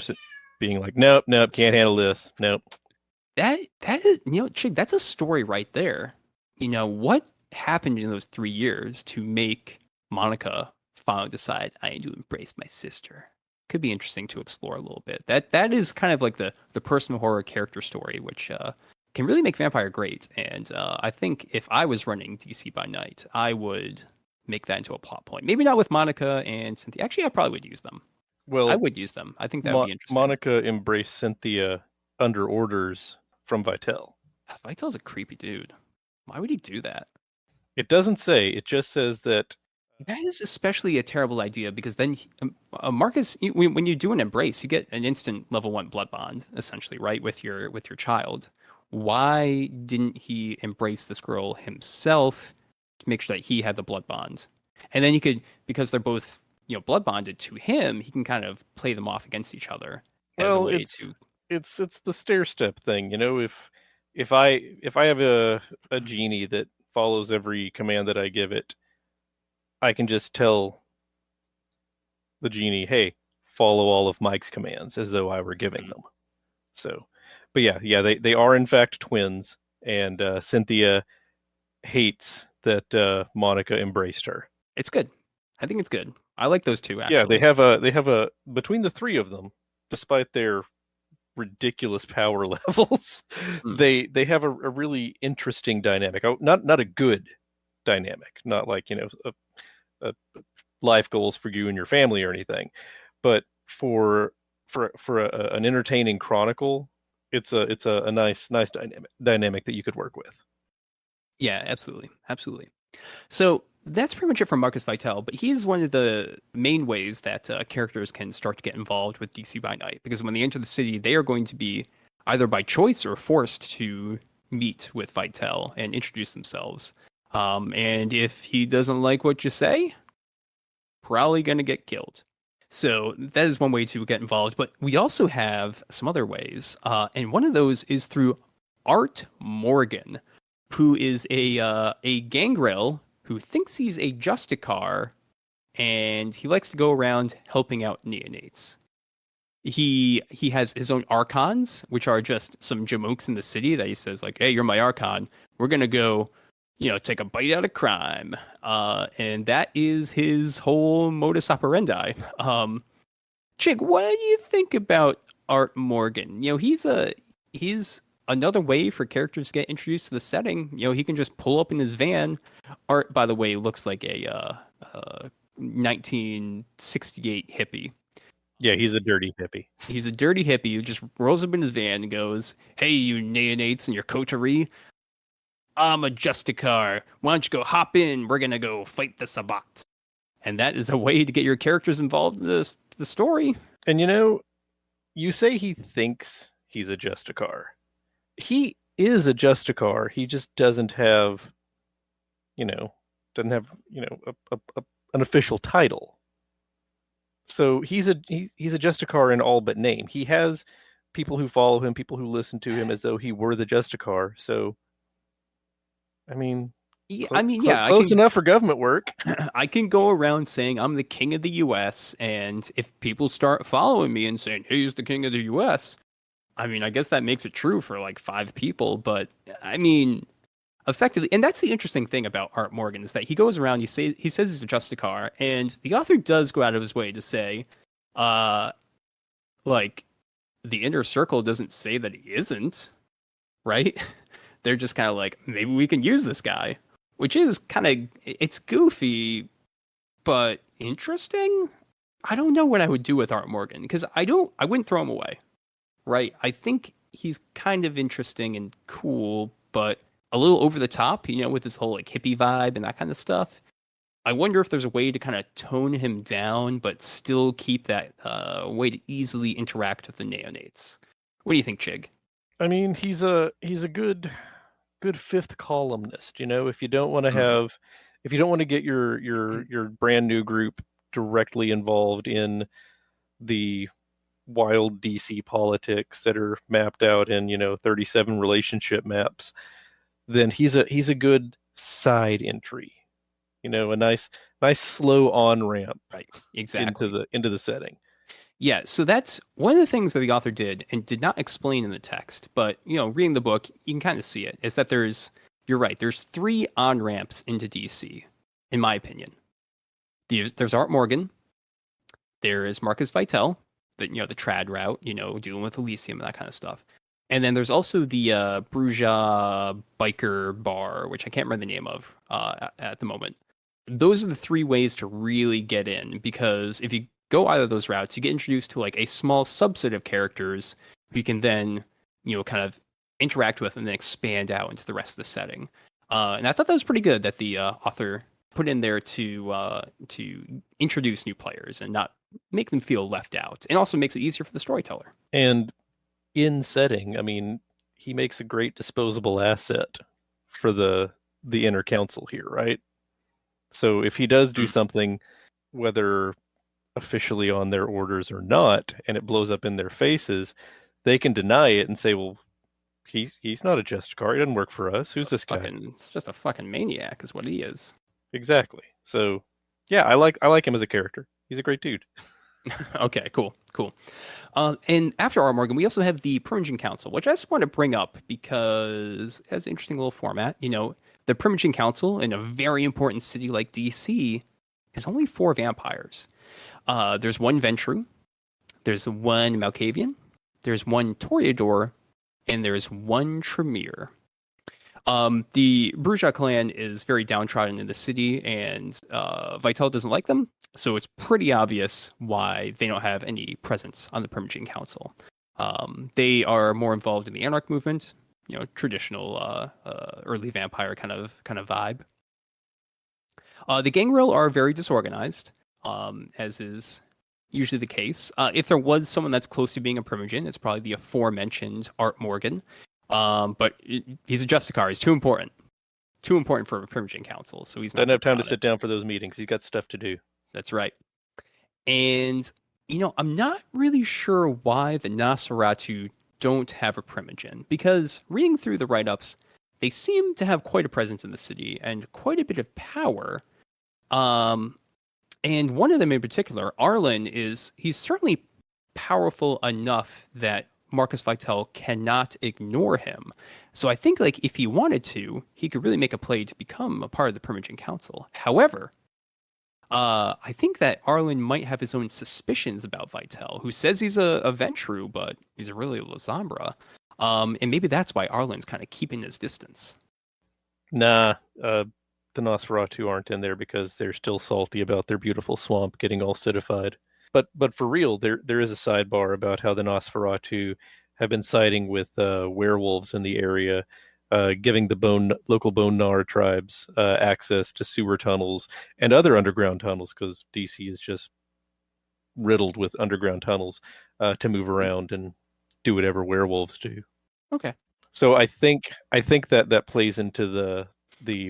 being like, nope, can't handle this. Nope. That is, Chig, that's a story right there. What happened in those 3 years to make Monica finally decide I need to embrace my sister? Could be interesting to explore a little bit. That is kind of like the personal horror character story, which can really make vampire great. And I think if I was running DC by Night, I would make that into a plot point. Maybe not with Monica and Cynthia. Actually, I probably would use them. Well, I would use them. I think that would be interesting. Monica embraced Cynthia under orders from Vitel. Vitel's a creepy dude. Why would he do that? It doesn't say. It just says that. That is especially a terrible idea, because then Marcus, when you do an embrace, you get an instant level 1 blood bond, essentially, right, with your child. Why didn't he embrace this girl himself to make sure that he had the blood bond? And then he could, because they're both, blood bonded to him, he can kind of play them off against each other as a Well, way it's to. it's the stair step thing, you know. If I have a genie that follows every command that I give it, I can just tell the genie, "Hey, follow all of Mike's commands," as though I were giving them. So, but yeah, they are in fact twins, and Cynthia hates that Monica embraced her. It's good. I think it's good. I like those two Yeah, actually. they have a between the three of them, despite their ridiculous power levels, Hmm. they have a really interesting dynamic. Oh, not a good dynamic, not like a life goals for you and your family or anything, but for an entertaining chronicle, it's a nice dynamic that you could work with. Yeah, absolutely, absolutely. So that's pretty much it for Marcus Vitel, but he's one of the main ways that characters can start to get involved with DC by Night, because when they enter the city, they are going to be either by choice or forced to meet with Vitel and introduce themselves. And if he doesn't like what you say, probably going to get killed. So that is one way to get involved, but we also have some other ways, and one of those is through Art Morgan, who is a gangrel who thinks he's a Justicar, and he likes to go around helping out neonates. He has his own archons, which are just some jamokes in the city that he says like, "Hey, you're my archon. We're gonna go, take a bite out of crime." And that is his whole modus operandi. Chig, what do you think about Art Morgan? He's another way for characters to get introduced to the setting. He can just pull up in his van. Art, by the way, looks like a 1968 hippie. Yeah, he's a dirty hippie. He's a dirty hippie who just rolls up in his van and goes, "Hey, you neonates and your coterie, I'm a Justicar. Why don't you go hop in? We're gonna go fight the Sabbat." And that is a way to get your characters involved in the story. And you say he thinks he's a Justicar. He is a Justicar. He just doesn't have, you know, doesn't have, an official title. So he's a Justicar in all but name. He has people who follow him, people who listen to him as though he were the Justicar. So, I mean, Yeah, I mean, yeah, close enough for government work. I can go around saying I'm the king of the U.S. And if people start following me and saying, "Hey, he's the king of the U.S." I mean, I guess that makes it true for like 5 people, but I mean, effectively, and that's the interesting thing about Art Morgan is that he goes around, he says he's a Justicar, and the author does go out of his way to say, uh, like the inner circle doesn't say that he isn't, right? They're just kind of like, maybe we can use this guy, which is kind of it's goofy, but interesting. I don't know what I would do with Art Morgan because I wouldn't throw him away, right? I think he's kind of interesting and cool, but a little over the top, with this whole like hippie vibe and that kind of stuff. I wonder if there's a way to kind of tone him down, but still keep that way to easily interact with the neonates. What do you think, Chig? I mean, he's a good fifth columnist. If you don't want to Mhm. have, if you don't want to get your brand new group directly involved in the wild DC politics that are mapped out in 37 relationship maps, then he's a good side entry. A nice slow on ramp Right, exactly. into the setting. Yeah, so that's one of the things that the author did and did not explain in the text, but reading the book, you can kind of see it. Is that you're right, there's three on ramps into DC, in my opinion. There's Art Morgan, there is Marcus Vitel, the trad route, dealing with Elysium and that kind of stuff. And then there's also the Bruja biker bar, which I can't remember the name of at the moment. Those are the three ways to really get in, because if you go either of those routes, you get introduced to like a small subset of characters who you can then, kind of interact with and then expand out into the rest of the setting. And I thought that was pretty good that the author put in there to introduce new players and not make them feel left out, and also makes it easier for the storyteller. And in setting, I mean, he makes a great disposable asset for the inner council here, right? So if he does do Mm. something, whether officially on their orders or not, and it blows up in their faces, they can deny it and say, "Well, he's not a Justicar. He doesn't work for us. Who's this guy?" It's just a fucking maniac, is what he is. Exactly. So, yeah, I like him as a character. He's a great dude. Okay, cool, cool. And after R. Morgan, we also have the Primogen Council, which I just want to bring up because it has an interesting little format. The Primogen Council in a very important city like DC is only 4 vampires. There's one Ventrue, there's one Malkavian, there's one Toreador, and there's one Tremere. The Bruja clan is very downtrodden in the city, and Vitel doesn't like them, so it's pretty obvious why they don't have any presence on the Primogen Council. They are more involved in the Anarch movement, traditional early vampire kind of vibe. The Gangrel are very disorganized, as is usually the case. If there was someone that's close to being a Primogen, it's probably the aforementioned Art Morgan. But he's a Justicar. He's too important. Too important for a Primogen Council, so he's not Doesn't have time to on it. sit down for those meetings. He's got stuff to do. That's right. And, I'm not really sure why the Nosferatu don't have a Primogen, because reading through the write-ups, they seem to have quite a presence in the city and quite a bit of power. And one of them in particular, Arlen, he's certainly powerful enough that Marcus Vitel cannot ignore him. So I think like if he wanted to, he could really make a play to become a part of the Primogen Council. However, I think that Arlen might have his own suspicions about Vitel, who says he's a Ventrue, but he's really a Lasombra. And maybe that's why Arlen's kind of keeping his distance. Nah, the Nosferatu aren't in there because they're still salty about their beautiful swamp getting all citified. But for real, there is a sidebar about how the Nosferatu have been siding with werewolves in the area, giving the local Bone Gnar tribes access to sewer tunnels and other underground tunnels, because DC is just riddled with underground tunnels to move around and do whatever werewolves do. Okay. So I think that plays into the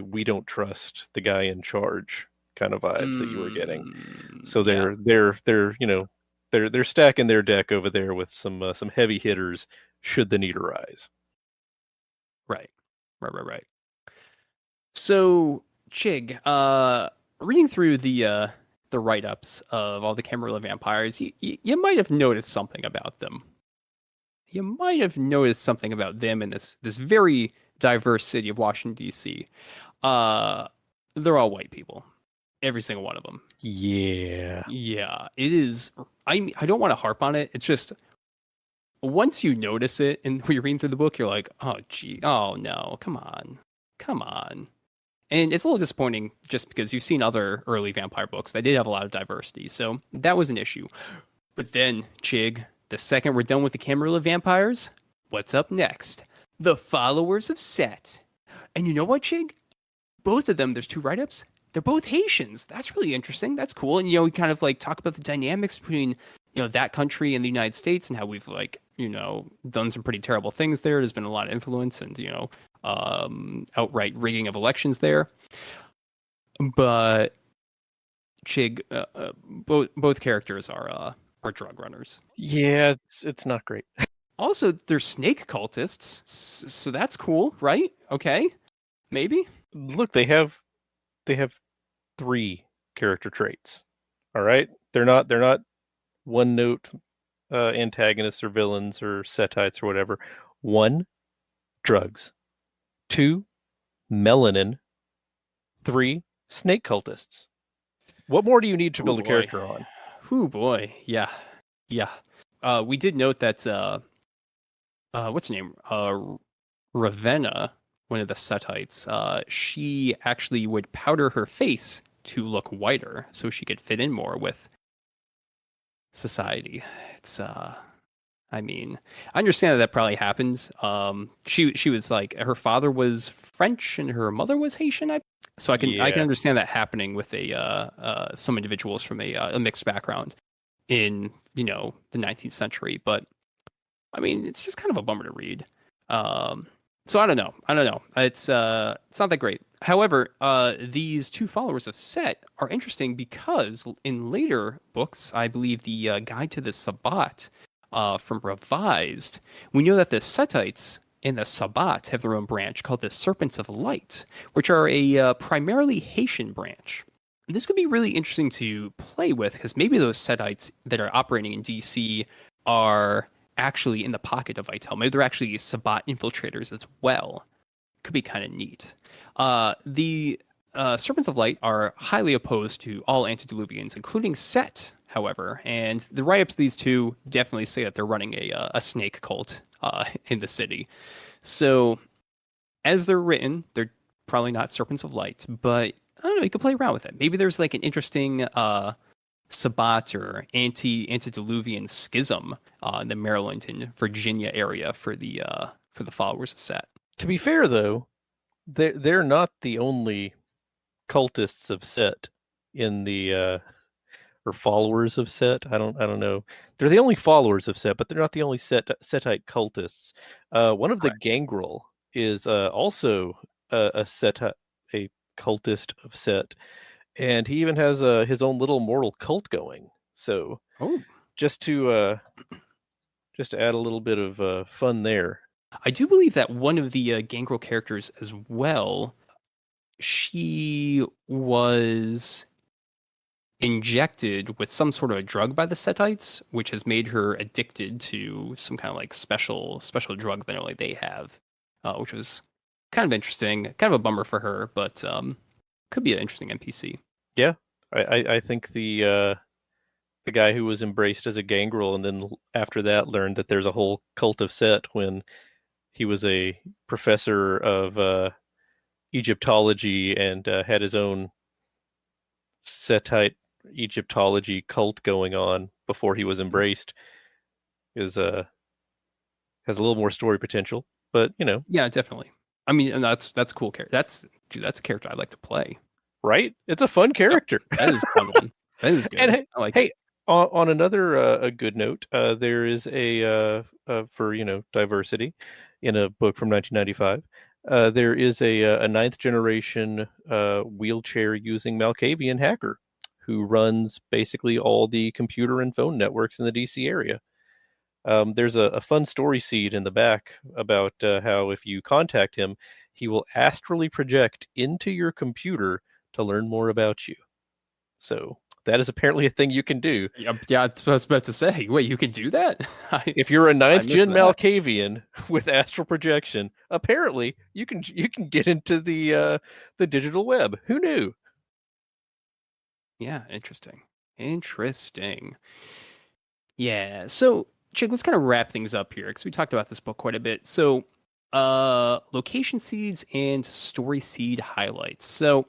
we don't trust the guy in charge kind of vibes that you were getting. So they're stacking their deck over there with some heavy hitters should the need arise. Right. So, Chigg, reading through the write-ups of all the Camarilla vampires, you might have noticed something about them. You might have noticed something about them in this very diverse city of Washington, D.C. They're all white people. Every single one of them. Yeah. Yeah, it is. I don't want to harp on it. It's just once you notice it and when you're reading through the book, you're like, oh, gee, oh, no, come on. And it's a little disappointing just because you've seen other early vampire books that did have a lot of diversity. So that was an issue. But then, Chigg, the second we're done with the Camarilla vampires, what's up next? The Followers of Set. And you know what, Chigg? Both of them, there's 2 write-ups. They're both Haitians. That's really interesting. That's cool. And, we kind of like talk about the dynamics between, that country and the United States and how we've like, done some pretty terrible things there. There's been a lot of influence and, outright rigging of elections there. But Chigg, both characters are drug runners. Yeah, it's not great. Also, they're snake cultists, so that's cool, right? Okay, maybe. Look, they have 3 character traits. All right, they're not one note antagonists or villains or setites or whatever. 1, drugs. 2, melanin. 3, snake cultists. What more do you need to build a character on? Oh boy, yeah. We did note that what's her name? Ravenna, one of the setites. She actually would powder her face to look whiter so she could fit in more with society. It's I mean, I understand that probably happened. She was like her father was French and her mother was Haitian. So I can understand that happening with some individuals from a mixed background in the 19th century. But I mean, it's just kind of a bummer to read. So I don't know. I don't know. It's not that great. However, these two followers of Set are interesting because in later books, I believe the Guide to the Sabbat from Revised, we know that the Setites and the Sabbat have their own branch called the Serpents of Light, which are a primarily Haitian branch. And this could be really interesting to play with because maybe those Setites that are operating in DC are actually in the pocket of Vitel. Maybe they're actually Sabbat infiltrators as well. Could be kind of neat. The Serpents of Light are highly opposed to all antediluvians, including Set, however. And the write-ups of these two definitely say that they're running a snake cult in the city. So, as they're written, they're probably not Serpents of Light, but I don't know, you could play around with it. Maybe there's like an interesting Sabbat or antediluvian schism in the Maryland and Virginia area for the followers of Set. To be fair, though, they're not the only cultists of Set in the or followers of Set. I don't know. They're the only followers of Set, but they're not the only Setite cultists. One of the Gangrel is also a Setite, a cultist of Set, and he even has his own little mortal cult going. So, just to add a little bit of fun there. I do believe that one of the Gangrel characters as well, she was injected with some sort of a drug by the Setites, which has made her addicted to some kind of like special drug that only they have, which was kind of interesting, kind of a bummer for her, but could be an interesting NPC. Yeah, I think the guy who was embraced as a Gangrel and then after that learned that there's a whole cult of Set when he was a professor of Egyptology and had his own Setite Egyptology cult going on before he was embraced has a little more story potential, but yeah, definitely. I mean, and that's cool character. That's a character I'd like to play. Right? It's a fun character. Yep, that is a fun one. That is good. And I like hey, it. On another a good note, there is a for diversity in a book from 1995. There is a ninth generation wheelchair using Malkavian hacker who runs basically all the computer and phone networks in the DC area. There's a fun story seed in the back about how if you contact him, he will astrally project into your computer to learn more about you. So that is apparently a thing you can do. Yeah, I was about to say, wait, you can do that? If you're a ninth gen Malkavian with astral projection, apparently you can get into the digital web. Who knew? Yeah, interesting. Yeah, so Chigg, let's kind of wrap things up here because we talked about this book quite a bit. So, location seeds and story seed highlights. So,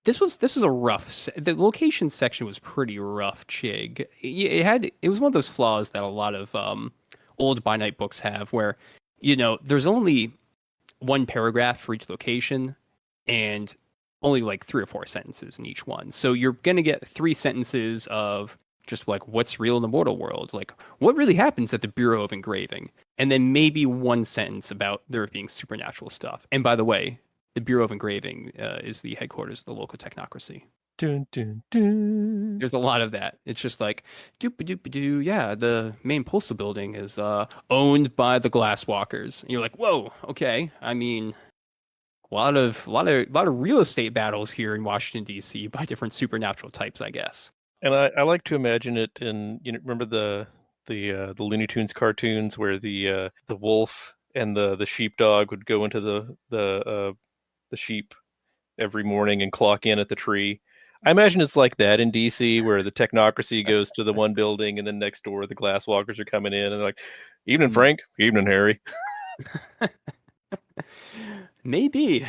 this was a rough. The location section was pretty rough, Chigg. It was one of those flaws that a lot of old By Night books have, where there's only one paragraph for each location, and only like 3 or 4 sentences in each one. So you're gonna get 3 sentences of just like what's real in the mortal world, like what really happens at the Bureau of Engraving, and then maybe 1 sentence about there being supernatural stuff. And by the way, the Bureau of Engraving is the headquarters of the local technocracy. Dun, dun, dun. There's a lot of that. It's just like doop-a-doop-a-doo. Yeah, the main postal building is owned by the Glasswalkers. And you're like, whoa, okay. I mean, a lot of real estate battles here in Washington D.C. by different supernatural types, I guess. And I like to imagine it in remember the Looney Tunes cartoons where the wolf and the sheepdog would go into the sheep every morning and clock in at the tree. I imagine it's like that in DC, where the technocracy goes to the one building and then next door the Glasswalkers are coming in and they're like, "Evening, Frank. Evening, Harry." Maybe.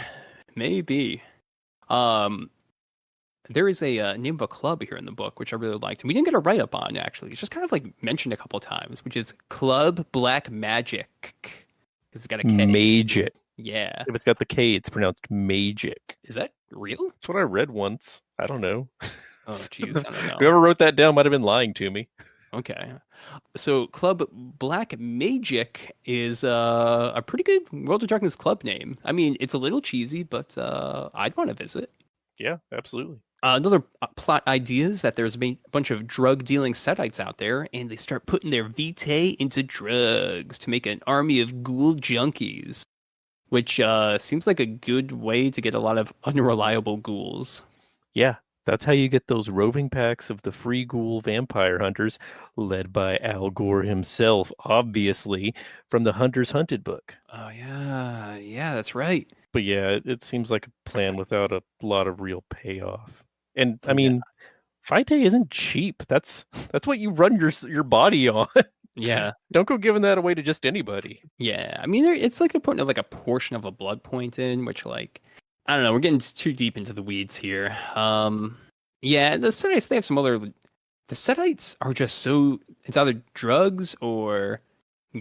There is a name of a club here in the book, which I really liked. And we didn't get a write-up on, actually. It's just kind of like mentioned a couple times, which is Club Black Magic. Because it's got a K. Magic. Yeah. If it's got the K, it's pronounced magic. Is that real? That's what I read once. I don't know. Oh, jeez. I don't know. Whoever wrote that down might have been lying to me. Okay. So Club Black Magic is a pretty good World of Darkness club name. I mean, it's a little cheesy, but I'd want to visit. Yeah, absolutely. Another plot idea is that there's a bunch of drug dealing Setites out there, and they start putting their vitae into drugs to make an army of ghoul junkies, which seems like a good way to get a lot of unreliable ghouls. Yeah, that's how you get those roving packs of the free ghoul vampire hunters, led by Al Gore himself, obviously, from the Hunters Hunted book. Oh yeah, yeah, that's right. But yeah, it seems like a plan without a lot of real payoff. And I Yeah, mean, Vitae isn't cheap. That's what you run your body on. yeah, Don't go giving that away to just anybody. yeah. I mean, it's like a point of like a portion of a blood point in, which like I don't know. We're getting too deep into the weeds here. Yeah, the Setites they have some other. The Setites are just so it's either drugs or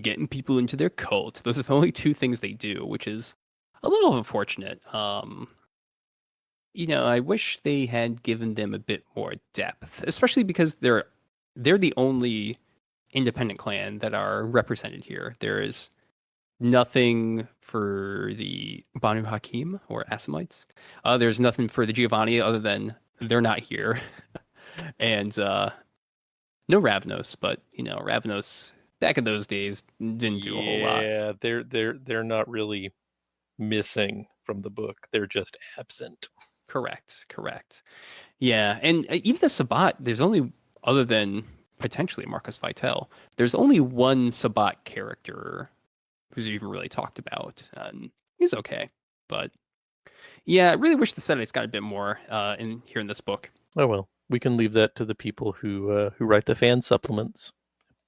getting people into their cult. Those are the only two things they do, which is a little unfortunate. I wish they had given them a bit more depth, especially because they're the only independent clan that are represented here. There is nothing for the Banu Hakim or Assamites. There's nothing for the Giovanni other than they're not here, and no Ravnos. But Ravnos back in those days didn't do a whole lot. Yeah, they're not really missing from the book. They're just absent. Correct, correct. Yeah, and even the Sabbat, there's only other than potentially Marcus Vitel, there's only one Sabbat character who's even really talked about. And he's okay, but yeah, I really wish the Setites got a bit more in here in this book. Oh well, we can leave that to the people who write the fan supplements.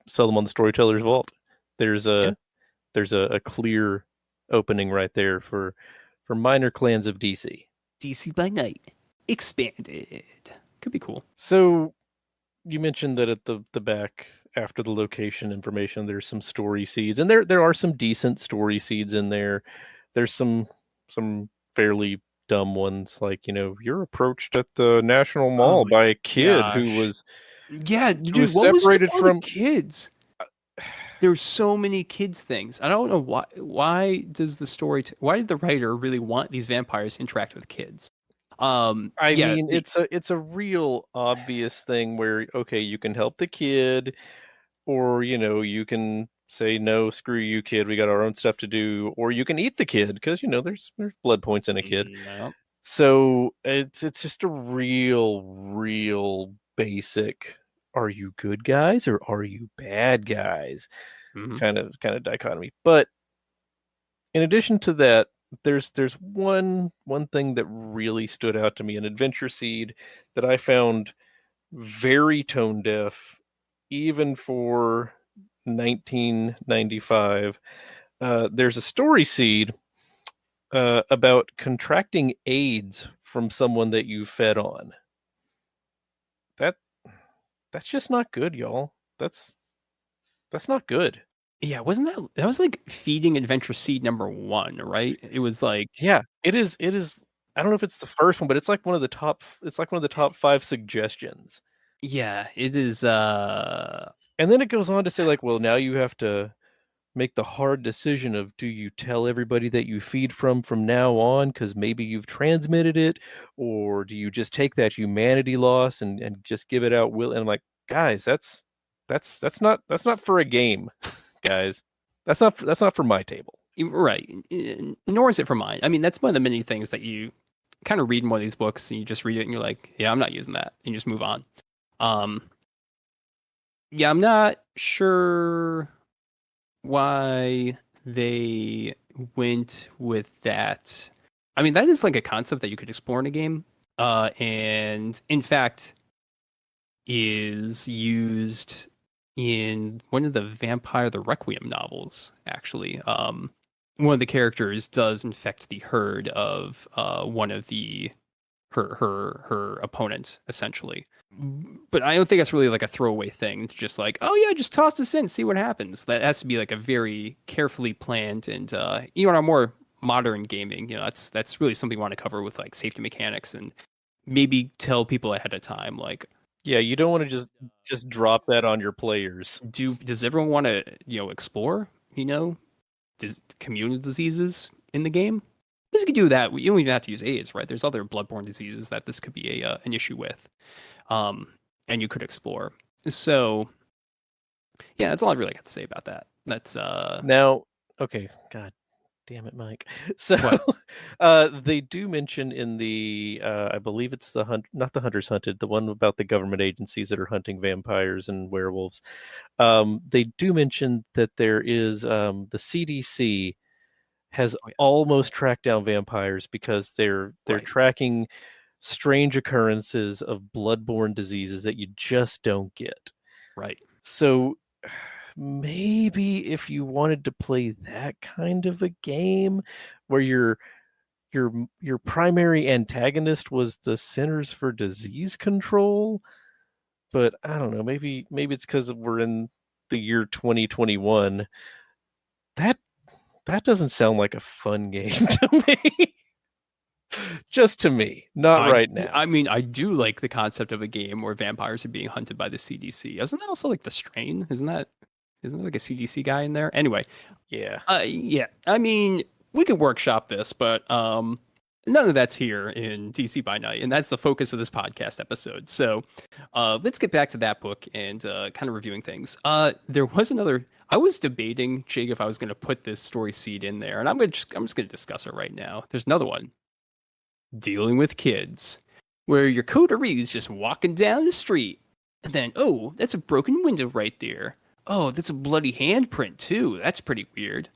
Sell them on the Storyteller's Vault. There's Yeah, a clear opening right there for minor clans of DC. DC by Night expanded could be cool. So you mentioned that at the back after the location information, there's some story seeds, and there are some decent story seeds in there. There's some fairly dumb ones, like you're approached at the National Oh Mall my by a kid gosh. Yeah, who dude, was what was with separated all the from. kids? There's so many kids things. I don't know why does why did the writer really want these vampires to interact with kids? I Yeah, mean, it's a real obvious thing where okay, you can help the kid, or you can say no, screw you, kid. We got our own stuff to do, or you can eat the kid because there's blood points in a kid. no. So it's just a real basic. Are you good guys or are you bad guys? Hmm. Kind of dichotomy. But in addition to that, there's one thing that really stood out to me, an adventure seed that I found very tone deaf, even for 1995. There's a story seed about contracting AIDS from someone that you fed on. That that's just not good, y'all. That's not good. Yeah, wasn't that was like feeding adventure seed number one, right? It was like, Yeah, it is. It is. I don't know if it's the first one, but it's like one of the top. It's like one of the top 5 suggestions. yeah, it is. And then it goes on to say, like, well, now you have to make the hard decision of do you tell everybody that you feed from now on because maybe you've transmitted it, or do you just take that humanity loss and just give it out will? And I'm like, guys, that's not for a game, guys. That's not for my table. Right. Nor is it for mine. I mean, that's one of the many things that you kind of read in one of these books and you just read it and you're like, yeah, I'm not using that. And you just move on. Um, yeah, I'm not sure why they went with that. I mean, that is like a concept that you could explore in a game. And in fact, is used in one of the Vampire the Requiem novels, actually. One of the characters does infect the herd of one of the her opponents, essentially. But I don't think that's really like a throwaway thing. It's just like, oh yeah, just toss this in, see what happens. That has to be like a very carefully planned and in our more modern gaming, that's really something we want to cover with like safety mechanics and maybe tell people ahead of time, like, Yeah, you don't want to just drop that on your players. Does everyone want to, explore, communal diseases in the game? Because you could do that. You don't even have to use AIDS, right? There's other bloodborne diseases that this could be an issue with, um, and you could explore. So, yeah, that's all I really got to say about that. That's Now, okay, God damn it, Mike. So, they do mention in the, I believe it's not the Hunters Hunted, the one about the government agencies that are hunting vampires and werewolves. They do mention that there is the CDC has almost tracked down vampires because they're Right. tracking strange occurrences of bloodborne diseases that you just don't get. Right. So maybe if you wanted to play that kind of a game where your primary antagonist was the Centers for Disease Control, but I don't know, maybe it's because we're in the year 2021. That doesn't sound like a fun game to me. Just to me, not right now. I mean, I do like the concept of a game where vampires are being hunted by the CDC. Isn't that also like The Strain? Isn't there like a CDC guy in there? Anyway, Yeah. Yeah. I mean, we could workshop this, but none of that's here in DC by Night, and that's the focus of this podcast episode. So, let's get back to that book and kind of reviewing things. There was another. I was debating, Chig, if I was going to put this story seed in there, and I'm just going to discuss it right now. There's another one, Dealing with Kids, where your coterie is just walking down the street, and then, oh, that's a broken window right there. Oh, that's a bloody handprint too. That's pretty weird.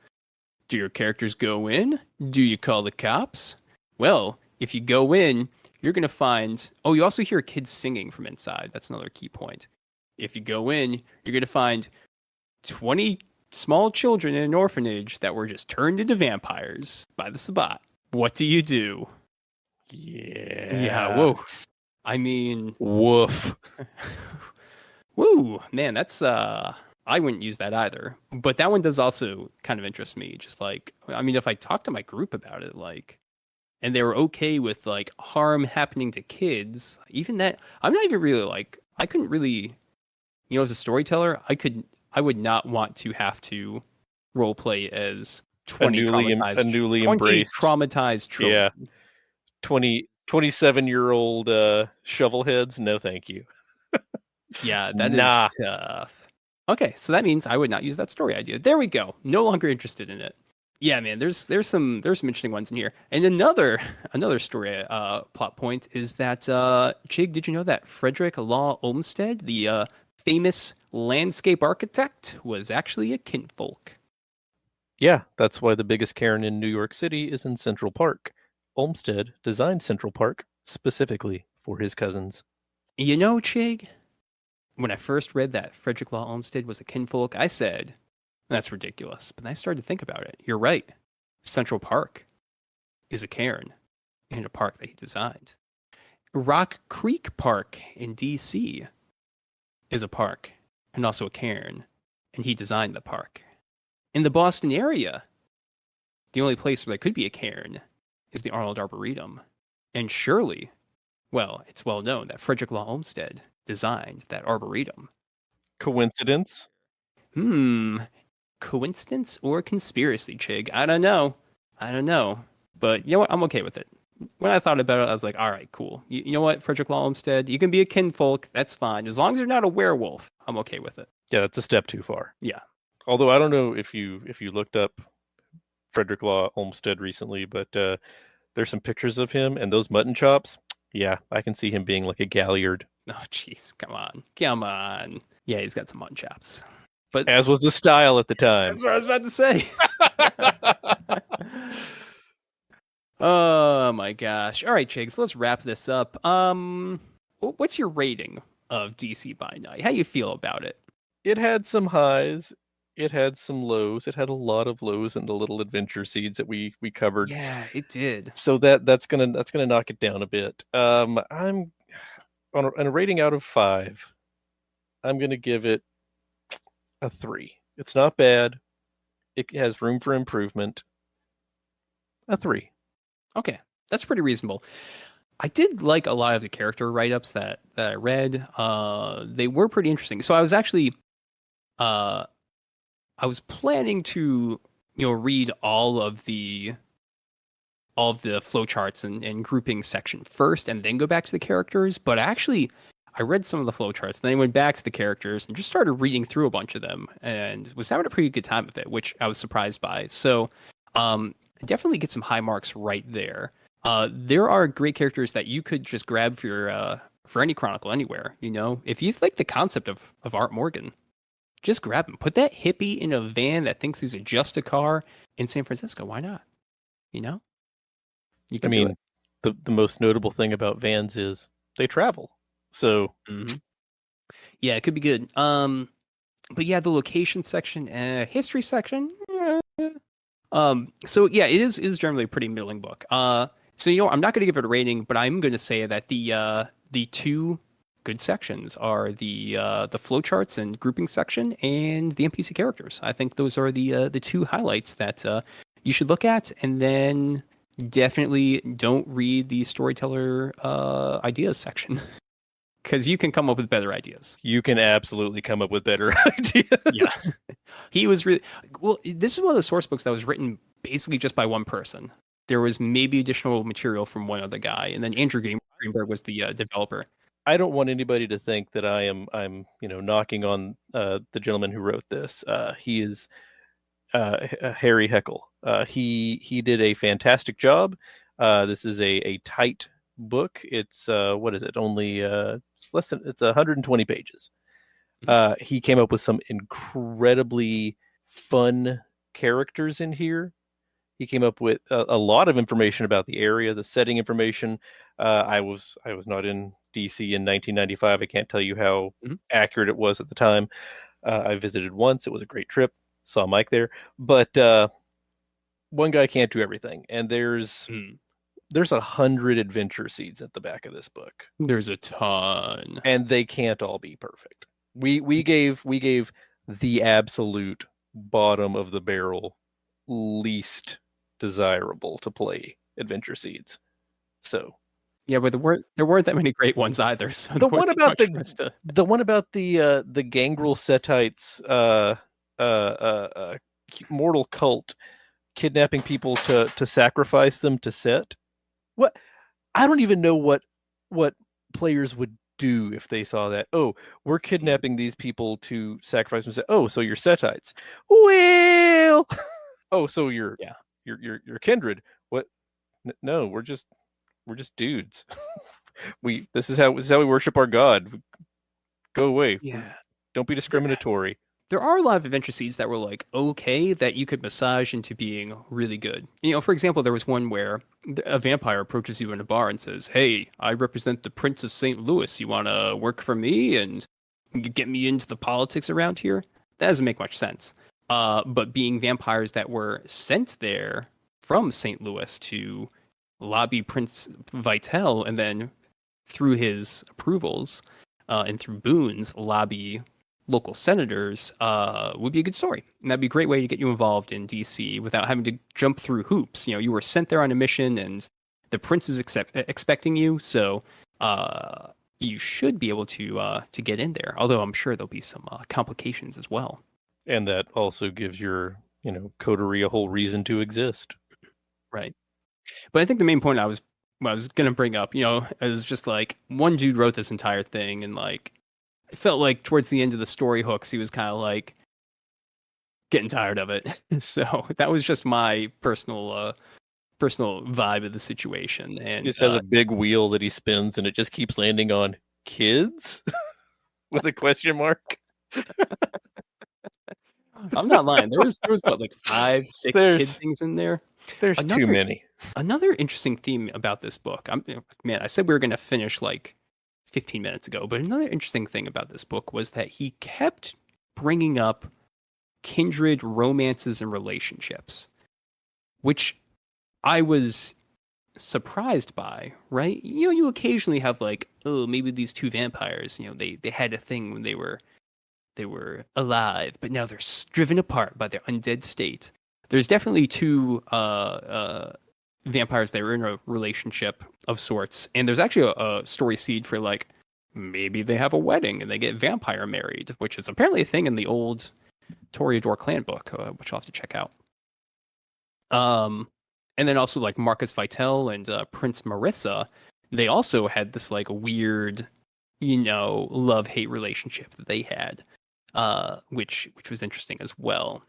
Do your characters go in? Do you call the cops? Well, if you go in, you're going to find. Oh, you also hear kids singing from inside. That's another key point. If you go in, you're going to find 20 small children in an orphanage that were just turned into vampires by the Sabbat. What do you do? Yeah. Yeah, whoa. I mean, woof. Woo, man, that's I wouldn't use that either. But that one does also kind of interest me. Just like, I mean, if I talk to my group about it, like, and they were okay with like harm happening to kids, even that, I'm not even really like, I couldn't really, as a storyteller, I would not want to have to role play as 20 embraced traumatized children. Yeah. 27-year-old shovelheads. No, thank you. Yeah, that is tough. Okay, so that means I would not use that story idea. There we go. No longer interested in it. Yeah, man. There's some interesting ones in here. And another story plot point is that Chig, did you know that Frederick Law Olmsted, the famous landscape architect, was actually a kinfolk? Yeah, that's why the biggest cairn in New York City is in Central Park. Olmsted designed Central Park specifically for his cousins. You know, Chig, when I first read that Frederick Law Olmsted was a kinfolk, I said, that's ridiculous. But then I started to think about it. You're right. Central Park is a cairn in a park that he designed. Rock Creek Park in D.C. is a park and also a cairn, and he designed the park. In the Boston area, the only place where there could be a cairn is the Arnold Arboretum. And surely, well, it's well known that Frederick Law Olmsted designed that arboretum. Coincidence? Coincidence or conspiracy, Chig? I don't know. But you know what? I'm okay with it. When I thought about it, I was like, all right, cool. You know what, Frederick Law Olmsted? You can be a kinfolk. That's fine. As long as you're not a werewolf, I'm okay with it. Yeah, that's a step too far. Yeah. Although I don't know if you looked up Frederick Law Olmsted recently, but there's some pictures of him and those mutton chops. Yeah, I can see him being like a galliard. Oh, jeez. Come on. Yeah, he's got some mutton chops. But as was the style at the time. That's what I was about to say. Oh my gosh. All right, Chig, so let's wrap this up. What's your rating of DC by Night? How do you feel about it? It had some highs. It had some lows. It had a lot of lows in the little adventure seeds that we covered. Yeah, it did. So that's gonna knock it down a bit. I'm on a rating out of 5. I'm gonna give it a 3. It's not bad. It has room for improvement. A 3. Okay, that's pretty reasonable. I did like a lot of the character write-ups that I read. They were pretty interesting. So I was actually uh I was planning to, read all of the flowcharts and grouping section first and then go back to the characters. But actually, I read some of the flowcharts, then I went back to the characters and just started reading through a bunch of them and was having a pretty good time with it, which I was surprised by. So, definitely get some high marks right there. There are great characters that you could just grab for any chronicle anywhere. If you like the concept of Art Morgan, just grab him. Put that hippie in a van that thinks he's just a car in San Francisco. Why not? You know, you I can do mean, it. the most notable thing about vans is they travel. So Yeah, it could be good. But yeah, the location section, history section. So yeah, it is generally a pretty middling book. So I'm not going to give it a rating, but I'm going to say that the two good sections are the flowcharts and grouping section and the NPC characters. I think those are the two highlights that you should look at, and then definitely don't read the storyteller ideas section because you can come up with better ideas. you can absolutely come up with better Yeah. ideas. He was really well. This is one of the source books that was written basically just by one person. There was maybe additional material from one other guy, and then Andrew Greenberg was the developer. I don't want anybody to think that I'm knocking on the gentleman who wrote this. He is Harry Heckle. He did a fantastic job. This is a tight book. It's what is it? Only it's 120 pages. He came up with some incredibly fun characters in here. He came up with a lot of information about the area, the setting information. I was not in DC in 1995. I can't tell you how Mhm. accurate it was at the time. I visited once. It was a great trip. Saw Mike there, but one guy can't do everything, and Mm. there's 100 adventure seeds at the back of this book, There's a ton. and they can't all be perfect. We gave the absolute bottom of the barrel, least desirable to play adventure seeds. So Yeah, but there weren't that many great ones either, so there the one wasn't about much for us to. the gangrel Setites mortal cult kidnapping people to sacrifice them to Set. What I don't even know what players would do if they saw that. Oh, we're kidnapping these people to sacrifice them. Oh, so you're Setites. Well, oh, so Yeah. you're kindred. What? No, we're just dudes. This is how we worship our god. Go away. Yeah. Don't be discriminatory. There are a lot of adventure seeds that were like okay that you could massage into being really good. For example, there was one where a vampire approaches you in a bar and says, "Hey, I represent the Prince of St. Louis. You want to work for me and get me into the politics around here?" That doesn't make much sense. But being vampires that were sent there from St. Louis to lobby Prince Vitel and then through his approvals and through boons lobby local senators would be a good story. And that'd be a great way to get you involved in DC without having to jump through hoops. You were sent there on a mission and the prince is expecting you. So you should be able to get in there. Although I'm sure there'll be some complications as well. And that also gives your coterie a whole reason to exist. Right. But I think the main point I was gonna bring up, is just like one dude wrote this entire thing and like it felt like towards the end of the story hooks he was kind of like getting tired of it. So that was just my personal vibe of the situation. He And just has a big wheel that he spins, and it just keeps landing on kids with a question mark. I'm not lying. There was about like 5, 6 kid There's things in there. there's too Another many. another interesting theme about this book. Man, I said we were gonna finish like 15 minutes ago, but another interesting thing about this book was that he kept bringing up kindred romances and relationships, which I was surprised by, right? You occasionally have like, oh, maybe these two vampires, they had a thing when they were alive, but now they're driven apart by their undead state. There's definitely two vampires that were in a relationship of sorts. And there's actually a story seed for like maybe they have a wedding and they get vampire married, which is apparently a thing in the old Toreador clan book, which I'll have to check out. Um, and then also like Marcus Vitel and Prince Marissa, they also had this like weird, love-hate relationship that they had, which was interesting as well.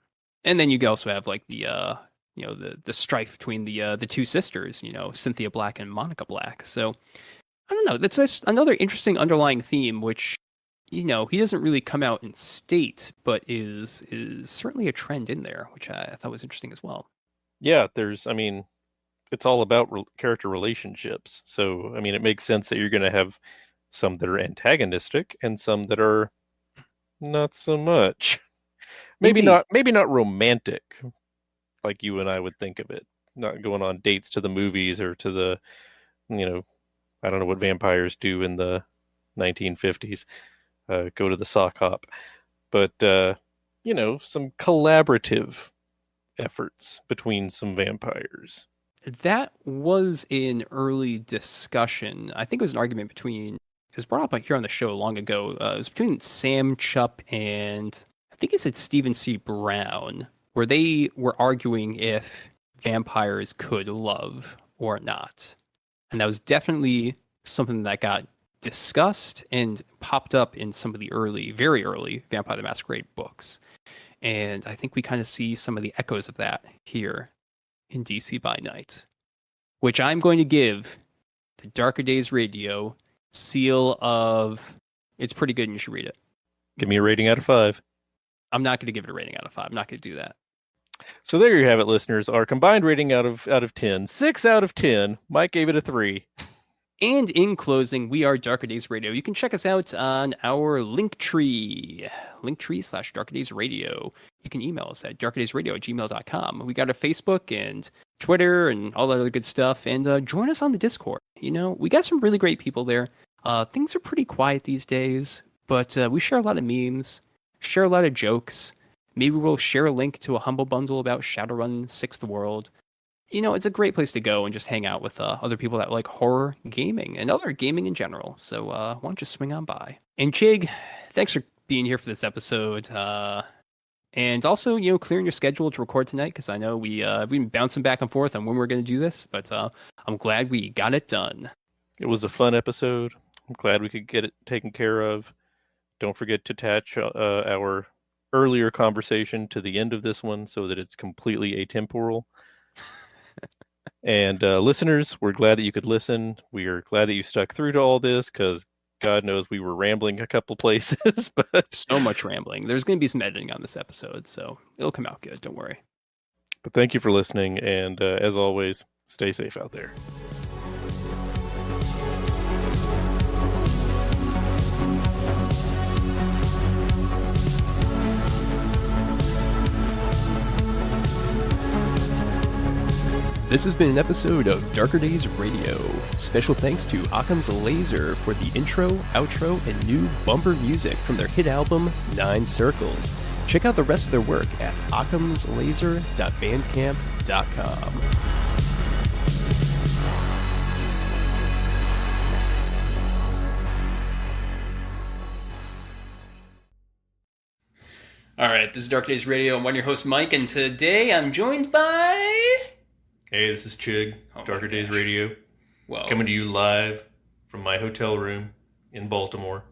And then you also have like the strife between the two sisters, Cynthia Black and Monica Black. So I don't know. That's just another interesting underlying theme, which he doesn't really come out and state, but is certainly a trend in there, which I thought was interesting as well. Yeah, it's all about character relationships. So, it makes sense that you're going to have some that are antagonistic and some that are not so much. Indeed. Maybe not romantic, like you and I would think of it. Not going on dates to the movies or to the, I don't know what vampires do in the 1950s. Go to the sock hop, but some collaborative efforts between some vampires. That was an early discussion. I think it was an argument between, it was brought up here on the show long ago. It was between Sam Chupp and I think he said Stephen C. Brown, where they were arguing if vampires could love or not. And that was definitely something that got discussed and popped up in some of the early, very early Vampire the Masquerade books. And I think we kind of see some of the echoes of that here in DC by Night, which I'm going to give the Darker Days Radio seal of it's pretty good and you should read it. Give me a rating out of 5. I'm not going to give it a rating out of 5. I'm not going to do that. So there you have it, listeners. Our combined rating out of 10. 6 out of 10. Mike gave it a 3. And in closing, we are Darker Days Radio. You can check us out on our Linktree/Darker Days Radio. You can email us at darkerdaysradio@gmail.com. We got a Facebook and Twitter and all that other good stuff. And join us on the Discord. We got some really great people there. Things are pretty quiet these days, but we share a lot of memes, share a lot of jokes. Maybe we'll share a link to a Humble Bundle about Shadowrun 6th World. It's a great place to go and just hang out with other people that like horror gaming and other gaming in general. So why don't you swing on by? And Chigg, thanks for being here for this episode. And also, clearing your schedule to record tonight, because I know we've been bouncing back and forth on when we're going to do this, but I'm glad we got it done. It was a fun episode. I'm glad we could get it taken care of. Don't forget to attach our earlier conversation to the end of this one so that it's completely atemporal. And listeners, we're glad that you could listen. We are glad that you stuck through to all this because God knows we were rambling a couple places, but so much rambling. There's going to be some editing on this episode, so it'll come out good. Don't worry. But thank you for listening, and as always, stay safe out there. This has been an episode of Darker Days Radio. Special thanks to Occam's Laser for the intro, outro, and new bumper music from their hit album, 9 Circles. Check out the rest of their work at occamslaser.bandcamp.com. All right, this is Dark Days Radio. I'm one of your hosts, Mike, and today I'm joined by... Hey, this is Chigg, Darker Days Radio. Whoa. Coming to you live from my hotel room in Baltimore.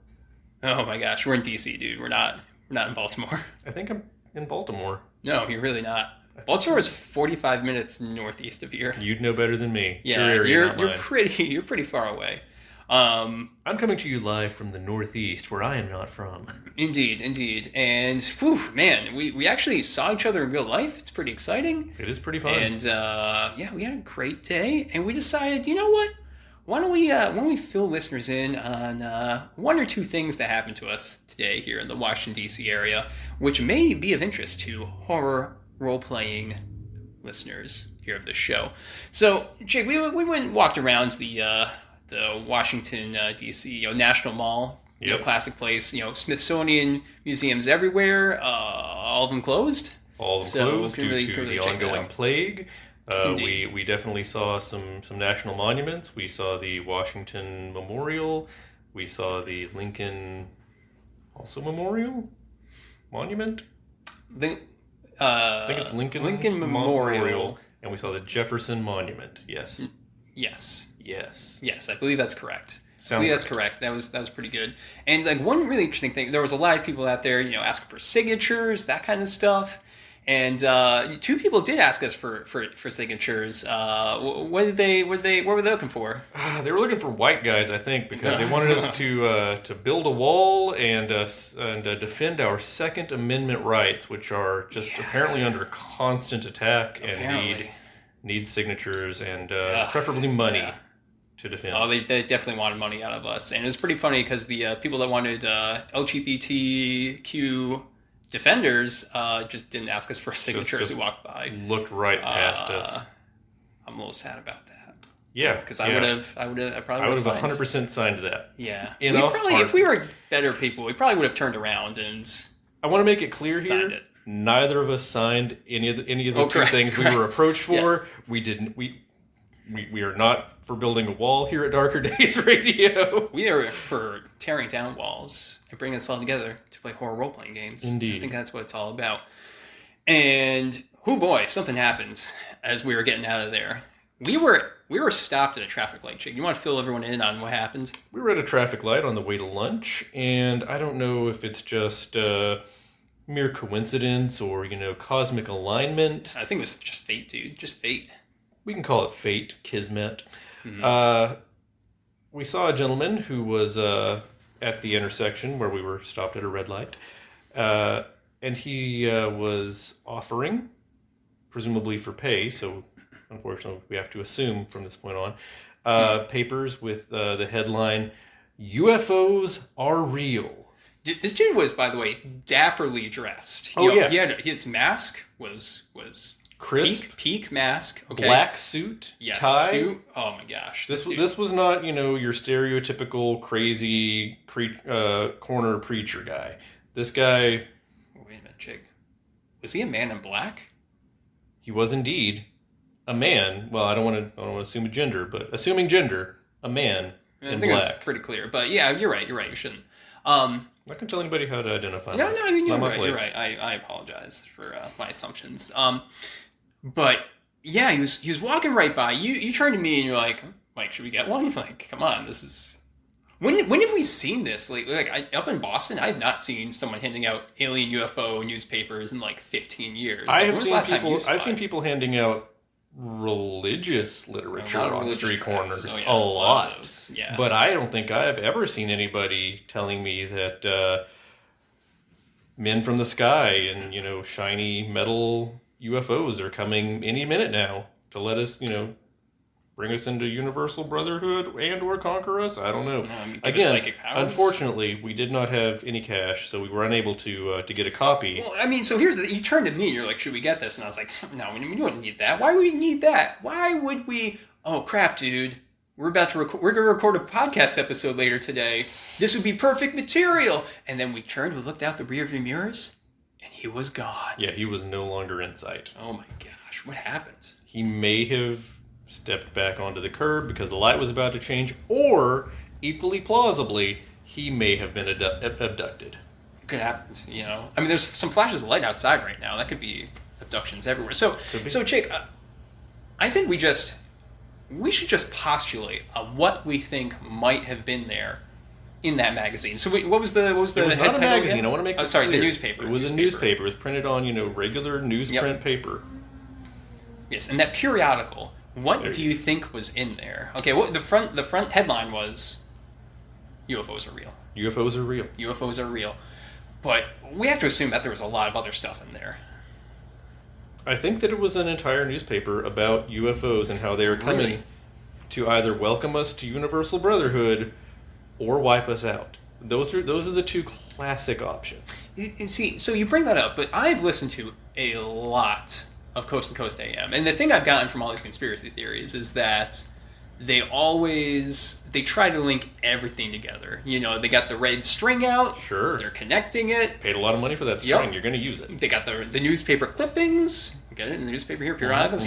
Oh my gosh, we're in DC, dude. We're not in Baltimore. I think I'm in Baltimore. No, you're really not. Baltimore is 45 minutes northeast of here. You'd know better than me. Yeah, you're pretty far away. I'm coming to you live from the Northeast, where I am not from. Indeed. And, whew, man, we actually saw each other in real life. It's pretty exciting. It is pretty fun. And, we had a great day. And we decided, you know what? Why don't we fill listeners in on one or two things that happened to us today here in the Washington, D.C. area, which may be of interest to horror role-playing listeners here of this show. So, Jake, we went and walked around the Washington, D.C., National Mall, classic place, Smithsonian museums everywhere, all of them closed. All of them closed due to the ongoing plague. We definitely saw some national monuments. We saw the Washington Memorial. We saw the Lincoln also Memorial Monument. I think it's Lincoln Memorial. And we saw the Jefferson Monument. Yes. Yes. I believe that's correct. That's correct. That was pretty good. And like one really interesting thing, there was a lot of people out there, asking for signatures, that kind of stuff. And two people did ask us for signatures. What were they looking for? They were looking for white guys, I think, because they wanted us to build a wall and defend our Second Amendment rights, which are just apparently under constant attack and need signatures and preferably money to defend. Oh, they definitely wanted money out of us, and it was pretty funny because the people that wanted LGBTQ defenders just didn't ask us for a signature as we walked by. Looked right past us. I'm a little sad about that. Yeah, because I probably would have 100% signed that. Yeah, if we were better people, we probably would have turned around and. I want to make it clear here. Neither of us signed any of the two things we were approached for. Yes. We didn't. We are not for building a wall here at Darker Days Radio. We are for tearing down walls and bringing us all together to play horror role-playing games. Indeed. I think that's what it's all about. And, oh boy, something happened as we were getting out of there. We were stopped at a traffic light, Chigg. You want to fill everyone in on what happened? We were at a traffic light on the way to lunch, and I don't know if it's just mere coincidence or, cosmic alignment. I think it was just fate, dude. Just fate. We can call it fate, kismet. Mm-hmm. We saw a gentleman who was at the intersection where we were stopped at a red light, and he was offering, presumably for pay, so unfortunately we have to assume from this point on, papers with the headline, "UFOs are real." This dude was, by the way, dapperly dressed. His mask was crisp, peak mask, okay. Black suit, tie. Suit. Oh my gosh, this was not your stereotypical crazy corner preacher guy. This guy. Wait a minute, Chigg. Was he a man in black? He was indeed a man. Well, I don't want to assume a gender, but assuming gender, a man in black. That's pretty clear. But yeah, you're right. You shouldn't. I'm not gonna tell anybody how to identify. No, I mean you're right. I apologize for my assumptions. But yeah, he was walking right by you. You turned to me and you're like, "Mike, should we get one?" Like, come on, this is. When have we seen this? Up in Boston, I have not seen someone handing out alien UFO newspapers in like 15 years. I've seen people handing out religious literature on street corners a lot. Yeah. But I don't think I've ever seen anybody telling me that men from the sky and shiny metal UFOs are coming any minute now to let us bring us into universal brotherhood and or conquer us. I don't know. Again, unfortunately, we did not have any cash, so we were unable to get a copy. Well, I mean, so here's you turned to me and you're like, "Should we get this?" And I was like, "No, we don't need that. Why would we need that? Why would we? Oh crap, dude! We're going to record a podcast episode later today. This would be perfect material." And then we looked out the rearview mirrors, and he was gone. Yeah, he was no longer in sight. Oh my gosh, what happened? He may have stepped back onto the curb because the light was about to change, or, equally plausibly, he may have been abducted. It could happen, I mean, there's some flashes of light outside right now. That could be abductions everywhere. So Chigg, I think we should just postulate on what we think might have been there in that magazine. So what was the head title? It was not a magazine. Again? I want to make this clear. The newspaper. It was a newspaper. It was printed on, regular newsprint paper. Yes, and that periodical. What do you think was in there? Okay, the front headline was UFOs are real. UFOs are real. UFOs are real. But we have to assume that there was a lot of other stuff in there. I think that it was an entire newspaper about UFOs and how they were coming to either welcome us to universal brotherhood or wipe us out. Those are the two classic options. See, so you bring that up, but I've listened to a lot of Coast to Coast AM. And the thing I've gotten from all these conspiracy theories is that they try to link everything together. You know, they got the red string out. Sure. They're connecting it. Paid a lot of money for that string. You're going to use it. They got the newspaper clippings. Get it in the newspaper here, periodicals.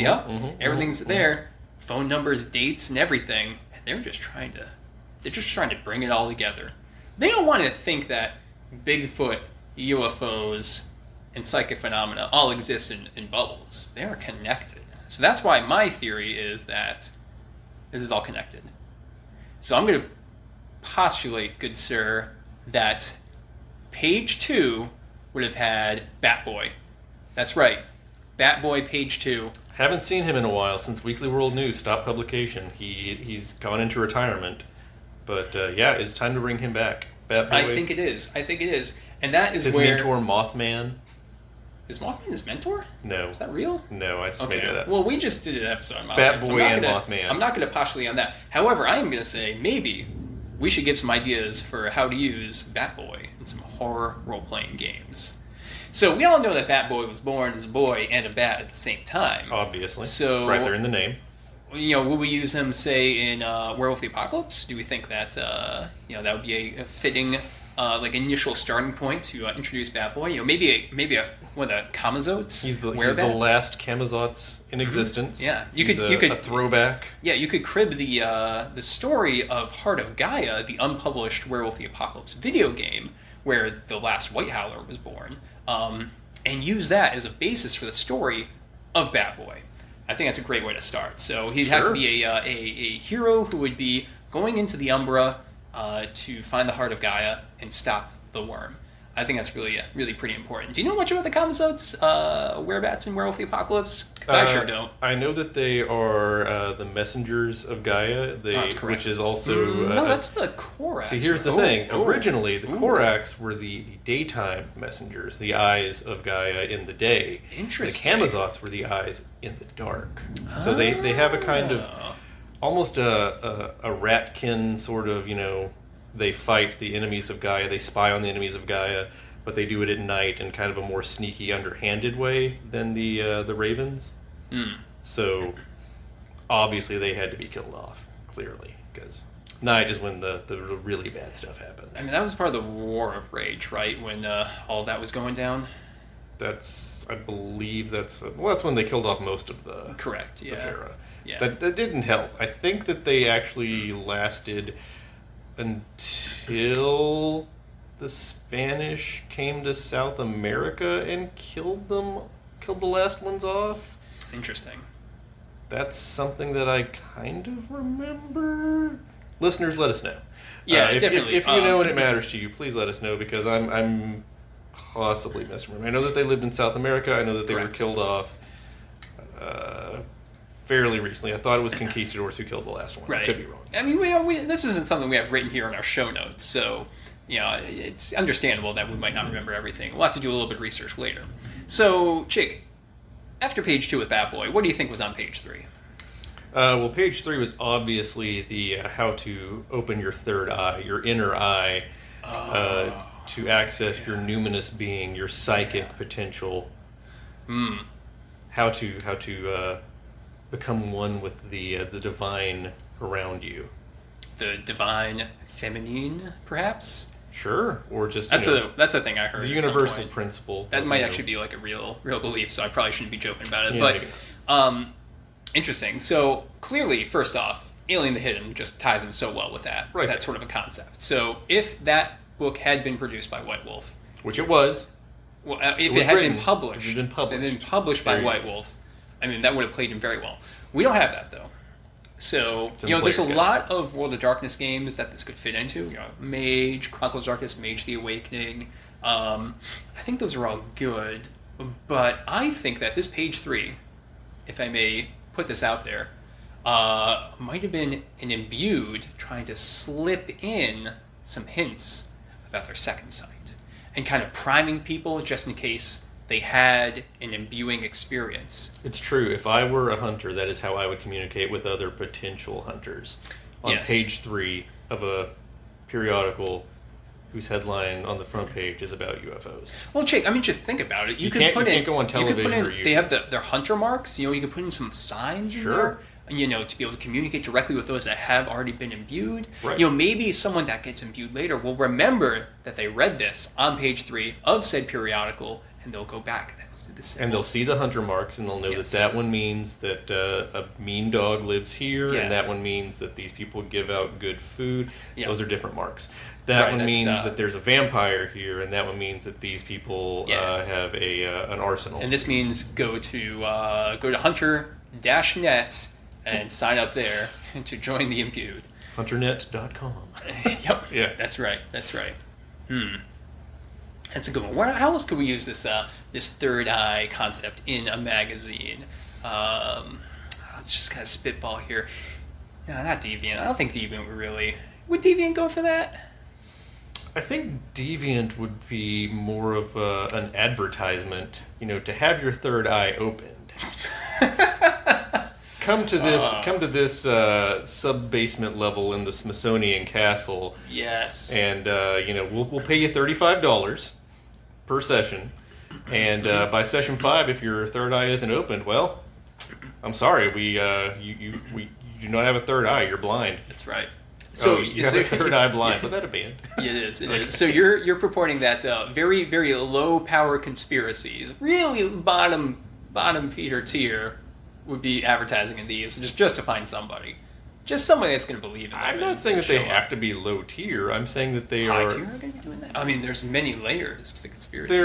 Everything's there. Phone numbers, dates, and everything. And they're just trying to bring it all together. They don't want to think that Bigfoot, UFOs, and psychic phenomena all exist in bubbles. They are connected. So that's why my theory is that this is all connected. So I'm going to postulate, good sir, that page 2 would have had Batboy. That's right. Batboy, page 2. Haven't seen him in a while since Weekly World News stopped publication. He's gone into retirement. But it's time to bring him back. Batboy. I think it is. And that is his where... mentor, Mothman. Is Mothman his mentor? No. Is that real? No, I just made that up. Well, we just did an episode on Mothman. Batboy and Mothman. I'm not going to postulate on that. However, I am going to say maybe we should get some ideas for how to use Batboy in some horror role-playing games. So we all know that Batboy was born as a boy and a bat at the same time. Obviously. So, right there in the name. You know, will we use him, say, in Werewolf the Apocalypse? Do we think that that would be a fitting initial starting point to introduce Batboy? You know, maybe one of the Kamazotes. He's the last Kamazots in existence. Yeah, you could a throwback. Yeah, you could crib the story of Heart of Gaia, the unpublished Werewolf the Apocalypse video game, where the last White Howler was born, and use that as a basis for the story of Batboy. I think that's a great way to start. So he'd have to be a hero who would be going into the Umbra to find the Heart of Gaia and stop the worm. I think that's really pretty important. Do you know much about the Kamazotes, Werebats, and Werewolf the Apocalypse? Because I sure don't. I know that they are the messengers of Gaia. That's correct. Which is also... no, that's the Korax. See, here's the thing. Originally, the Korax were the daytime messengers, the eyes of Gaia in the day. Interesting. The Kamazots were the eyes in the dark. So they have a kind of... almost a ratkin sort of, they fight the enemies of Gaia, they spy on the enemies of Gaia, but they do it at night in kind of a more sneaky, underhanded way than the Ravens. So, obviously they had to be killed off, clearly, because night is when the really bad stuff happens. I mean, that was part of the War of Rage, right, when all that was going down? I believe that's when they killed off most of the... Correct, yeah. The Pharaoh. Yeah. That didn't help. I think that they actually lasted until the Spanish came to South America and killed the last ones off. Interesting. That's something that I kind of remember. Listeners, let us know. Yeah, definitely. If you know and it matters to you, please let us know, because I'm possibly misremembering. I know that they lived in South America. I know that they were killed off fairly recently. I thought it was conquistadors who killed the last one. Right. I could be wrong. I mean, this isn't something we have written here in our show notes, so it's understandable that we might not remember everything. We'll have to do a little bit of research later. So, Chigg, after page 2 with Batboy, what do you think was on page 3? Well, page 3 was obviously the how to open your third eye, your inner eye, to access your numinous being, your psychic potential. How to become one with the divine around you. The divine feminine, perhaps? Sure, or just that's a thing I heard. The universal principle. That might actually be like a real belief, so I probably shouldn't be joking about it. Yeah, but interesting. So clearly, first off, Alien the Hidden just ties in so well with that. Right. That sort of a concept. So if that book had been produced by White Wolf, which it was, well, if it had been published, by White White Wolf, I mean, that would have played in very well. We don't have that, though. So, there's a lot of World of Darkness games that this could fit into. Mage, Chronicles of Darkness, Mage the Awakening. I think those are all good. But I think that this page 3, if I may put this out there, might have been an imbued trying to slip in some hints about their second sight. And kind of priming people just in case they had an imbuing experience. It's true. If I were a hunter, that is how I would communicate with other potential hunters. On page 3 of a periodical whose headline on the front page is about UFOs. Well, Jake, I mean, just think about it. You can't go on television or YouTube. They have their hunter marks. You can put in some signs in there. to be able to communicate directly with those that have already been imbued. Right. Maybe someone that gets imbued later will remember that they read this on page 3 of said periodical, and they'll go back and they'll see the symbols. And they'll see the hunter marks, and they'll know that one means that a mean dog lives here, and that one means that these people give out good food. Those are different marks. That one means that there's a vampire here, and that one means that these people have an arsenal. And this means go to hunter-net and sign up there to join the imbued. Hunternet.com. Yep. Yeah. That's right. That's a good one. How else could we use this third eye concept in a magazine? Let's just kind of spitball here. No, not Deviant. I don't think Deviant would really... Would Deviant go for that? I think Deviant would be more of an advertisement, to have your third eye opened. Come to this sub-basement level in the Smithsonian Castle. Yes. And we'll pay you $35 per session. And by session 5, if your third eye isn't opened, well, I'm sorry, you do not have a third eye. You're blind. That's right. So you have a third eye blind. Put that a band. It is. So you're purporting that very, very low power conspiracies, really bottom feeder tier, would be advertising in these, just to find somebody. Just somebody that's going to believe in them. I'm not saying that they have to be low tier. I'm saying that they high are... High tier are going to be doing that? I mean, there's many layers to the conspiracy.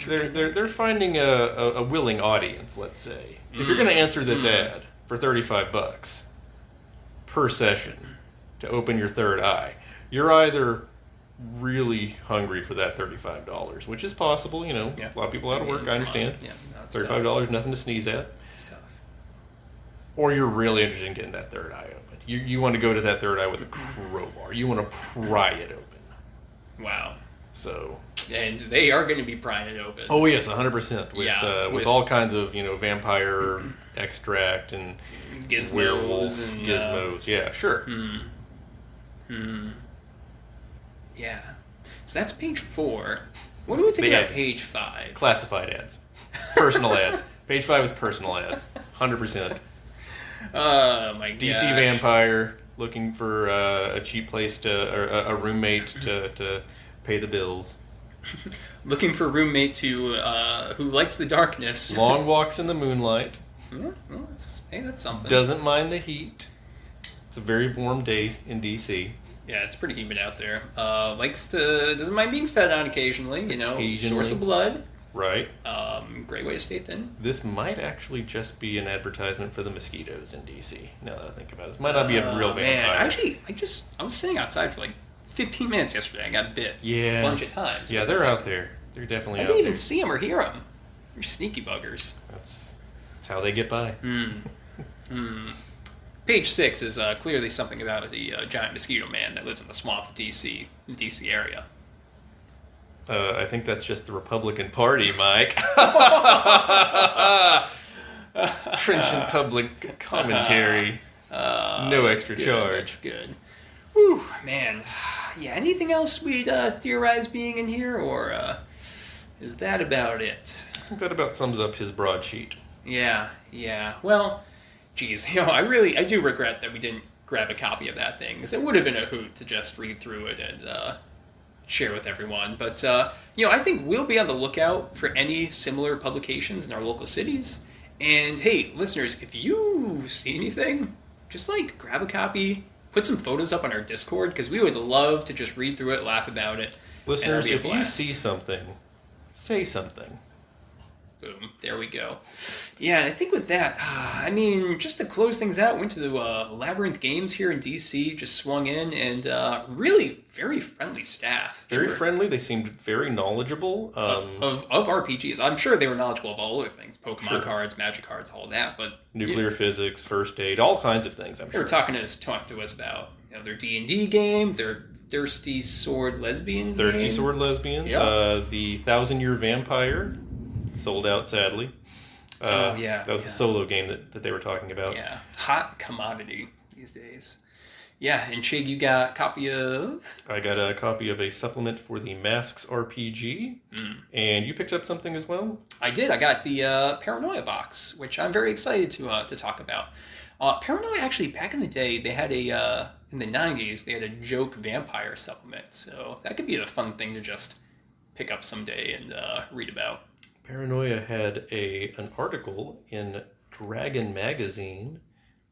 They're finding a willing audience, let's say. If you're going to answer this ad for $35 per session to open your third eye, you're either really hungry for that $35, which is possible, a lot of people out of work, I understand. Yeah, no, $35, nothing to sneeze at. It's tough. Or you're really interested in getting that third eye open. You want to go to that third eye with a crowbar. You want to pry it open. Wow. So. And they are going to be prying it open. Oh yes, 100%. With all kinds of vampire extract and gizmos werewolf and gizmos. Yeah, sure. Yeah. So that's page 4. What do we think about page 5? Classified ads. Personal ads. Page 5 is personal ads. 100%. Oh my god. DC vampire looking for a cheap place or a roommate to pay the bills. Looking for a roommate who likes the darkness. Long walks in the moonlight. Hey, that's something. Doesn't mind the heat. It's a very warm day in DC. Yeah, it's pretty humid out there. Doesn't mind being fed on occasionally, source of blood. Right. Great way to stay thin. This might actually just be an advertisement for the mosquitoes in DC. Now that I think about it, this might not be a real vampire. Man, actually, I was sitting outside for 15 minutes yesterday. I got bit a bunch of times. Yeah, they're out there. They're definitely out there. I didn't even see them or hear them. They're sneaky buggers. That's how they get by. Page 6 is clearly something about the giant mosquito man that lives in the swamp of DC, the DC area. I think that's just the Republican Party, Mike. Trenchant public commentary. No extra charge. That's good. Whew, man. Yeah, anything else we'd theorize being in here, or is that about it? I think that about sums up his broadsheet. Yeah. Well, geez, I do regret that we didn't grab a copy of that thing, because it would have been a hoot to just read through it and share with everyone. But I think we'll be on the lookout for any similar publications in our local cities. And hey, listeners, if you see anything, just grab a copy, put some photos up on our Discord, because we would love to just read through it, laugh about it. Listeners, if you see something, say something. Boom. There we go. Yeah, and I think with that, just to close things out, went to the Labyrinth Games here in DC, just swung in, and really very friendly staff. Very friendly. They seemed very knowledgeable. Of RPGs. I'm sure they were knowledgeable of all other things. Pokemon cards, Magic cards, all that. But nuclear physics, first aid, all kinds of things, I'm sure. They were talking to us about their D&D game, their Thirsty Sword Lesbians game. Thirsty Sword Lesbians. Yep. The 1,000-Year Vampire. Sold out, sadly. That was a solo game that they were talking about. Yeah, hot commodity these days. Yeah, and Chigg, you got a copy of? I got a copy of a supplement for the Masks RPG, and you picked up something as well? I did. I got the Paranoia box, which I'm very excited to talk about. Paranoia, actually, back in the day, they had in the 90s, they had a joke vampire supplement. So that could be a fun thing to just pick up someday and read about. Paranoia had an article in Dragon Magazine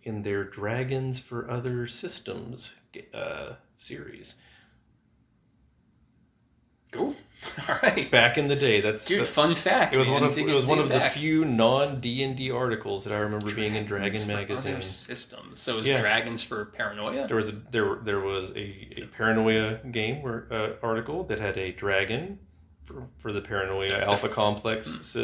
in their Dragons for Other Systems series. Cool. All right. Back in the day, Fun fact. It was one of the back. few non D&D articles that I remember being in Dragon Magazine. Other systems. So it was Dragons for Paranoia. There was a Paranoia game article that had a dragon for the Paranoia Alpha Complex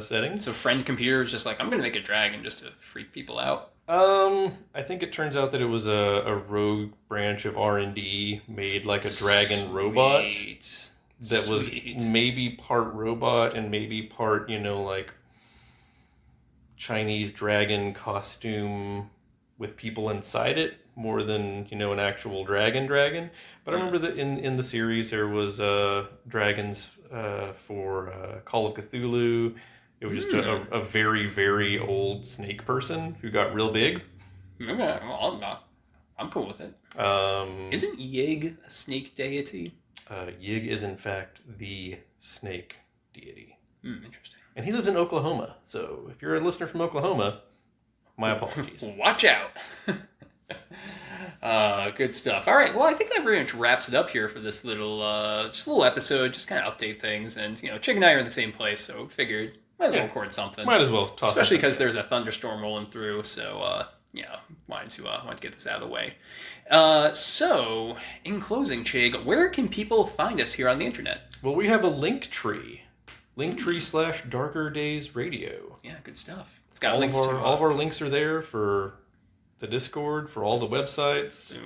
setting. So friend computer is just like, I'm going to make a dragon just to freak people out. I think it turns out that it was a rogue branch of R&D made like a dragon robot that was maybe part robot and maybe part, like Chinese dragon costume with people inside it more than, an actual dragon. But I remember that in the series there was dragons for Call of Cthulhu. It was just a very, very old snake person who got real big. Okay, well, I'm cool with it. Isn't Yig a snake deity? Yig is, in fact, the snake deity. Interesting. And he lives in Oklahoma. So if you're a listener from Oklahoma, my apologies. Watch out. Good stuff. All right. Well, I think that pretty much wraps it up here for this little episode. Just kind of update things. And, Chigg and I are in the same place, so figured might as well record something. Might as well toss especially because there's a thunderstorm rolling through. So, wanted to get this out of the way. So, in closing, Chigg, where can people find us here on the internet? Well, we have a link tree. Linktree/Darker Days Radio. Yeah, good stuff. It's got links to all of our links are there for the Discord, for all the websites,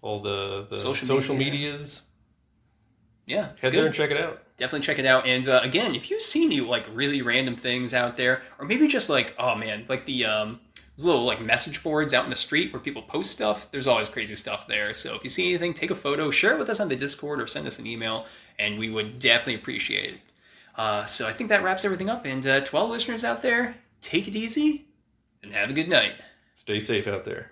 all the social medias. Yeah, head there and check it out. Definitely check it out. And again, if you see any really random things out there, or maybe just the those little message boards out in the street where people post stuff, there's always crazy stuff there. So if you see anything, take a photo, share it with us on the Discord, or send us an email, and we would definitely appreciate it. So I think that wraps everything up. And to all listeners out there, take it easy and have a good night. Stay safe out there.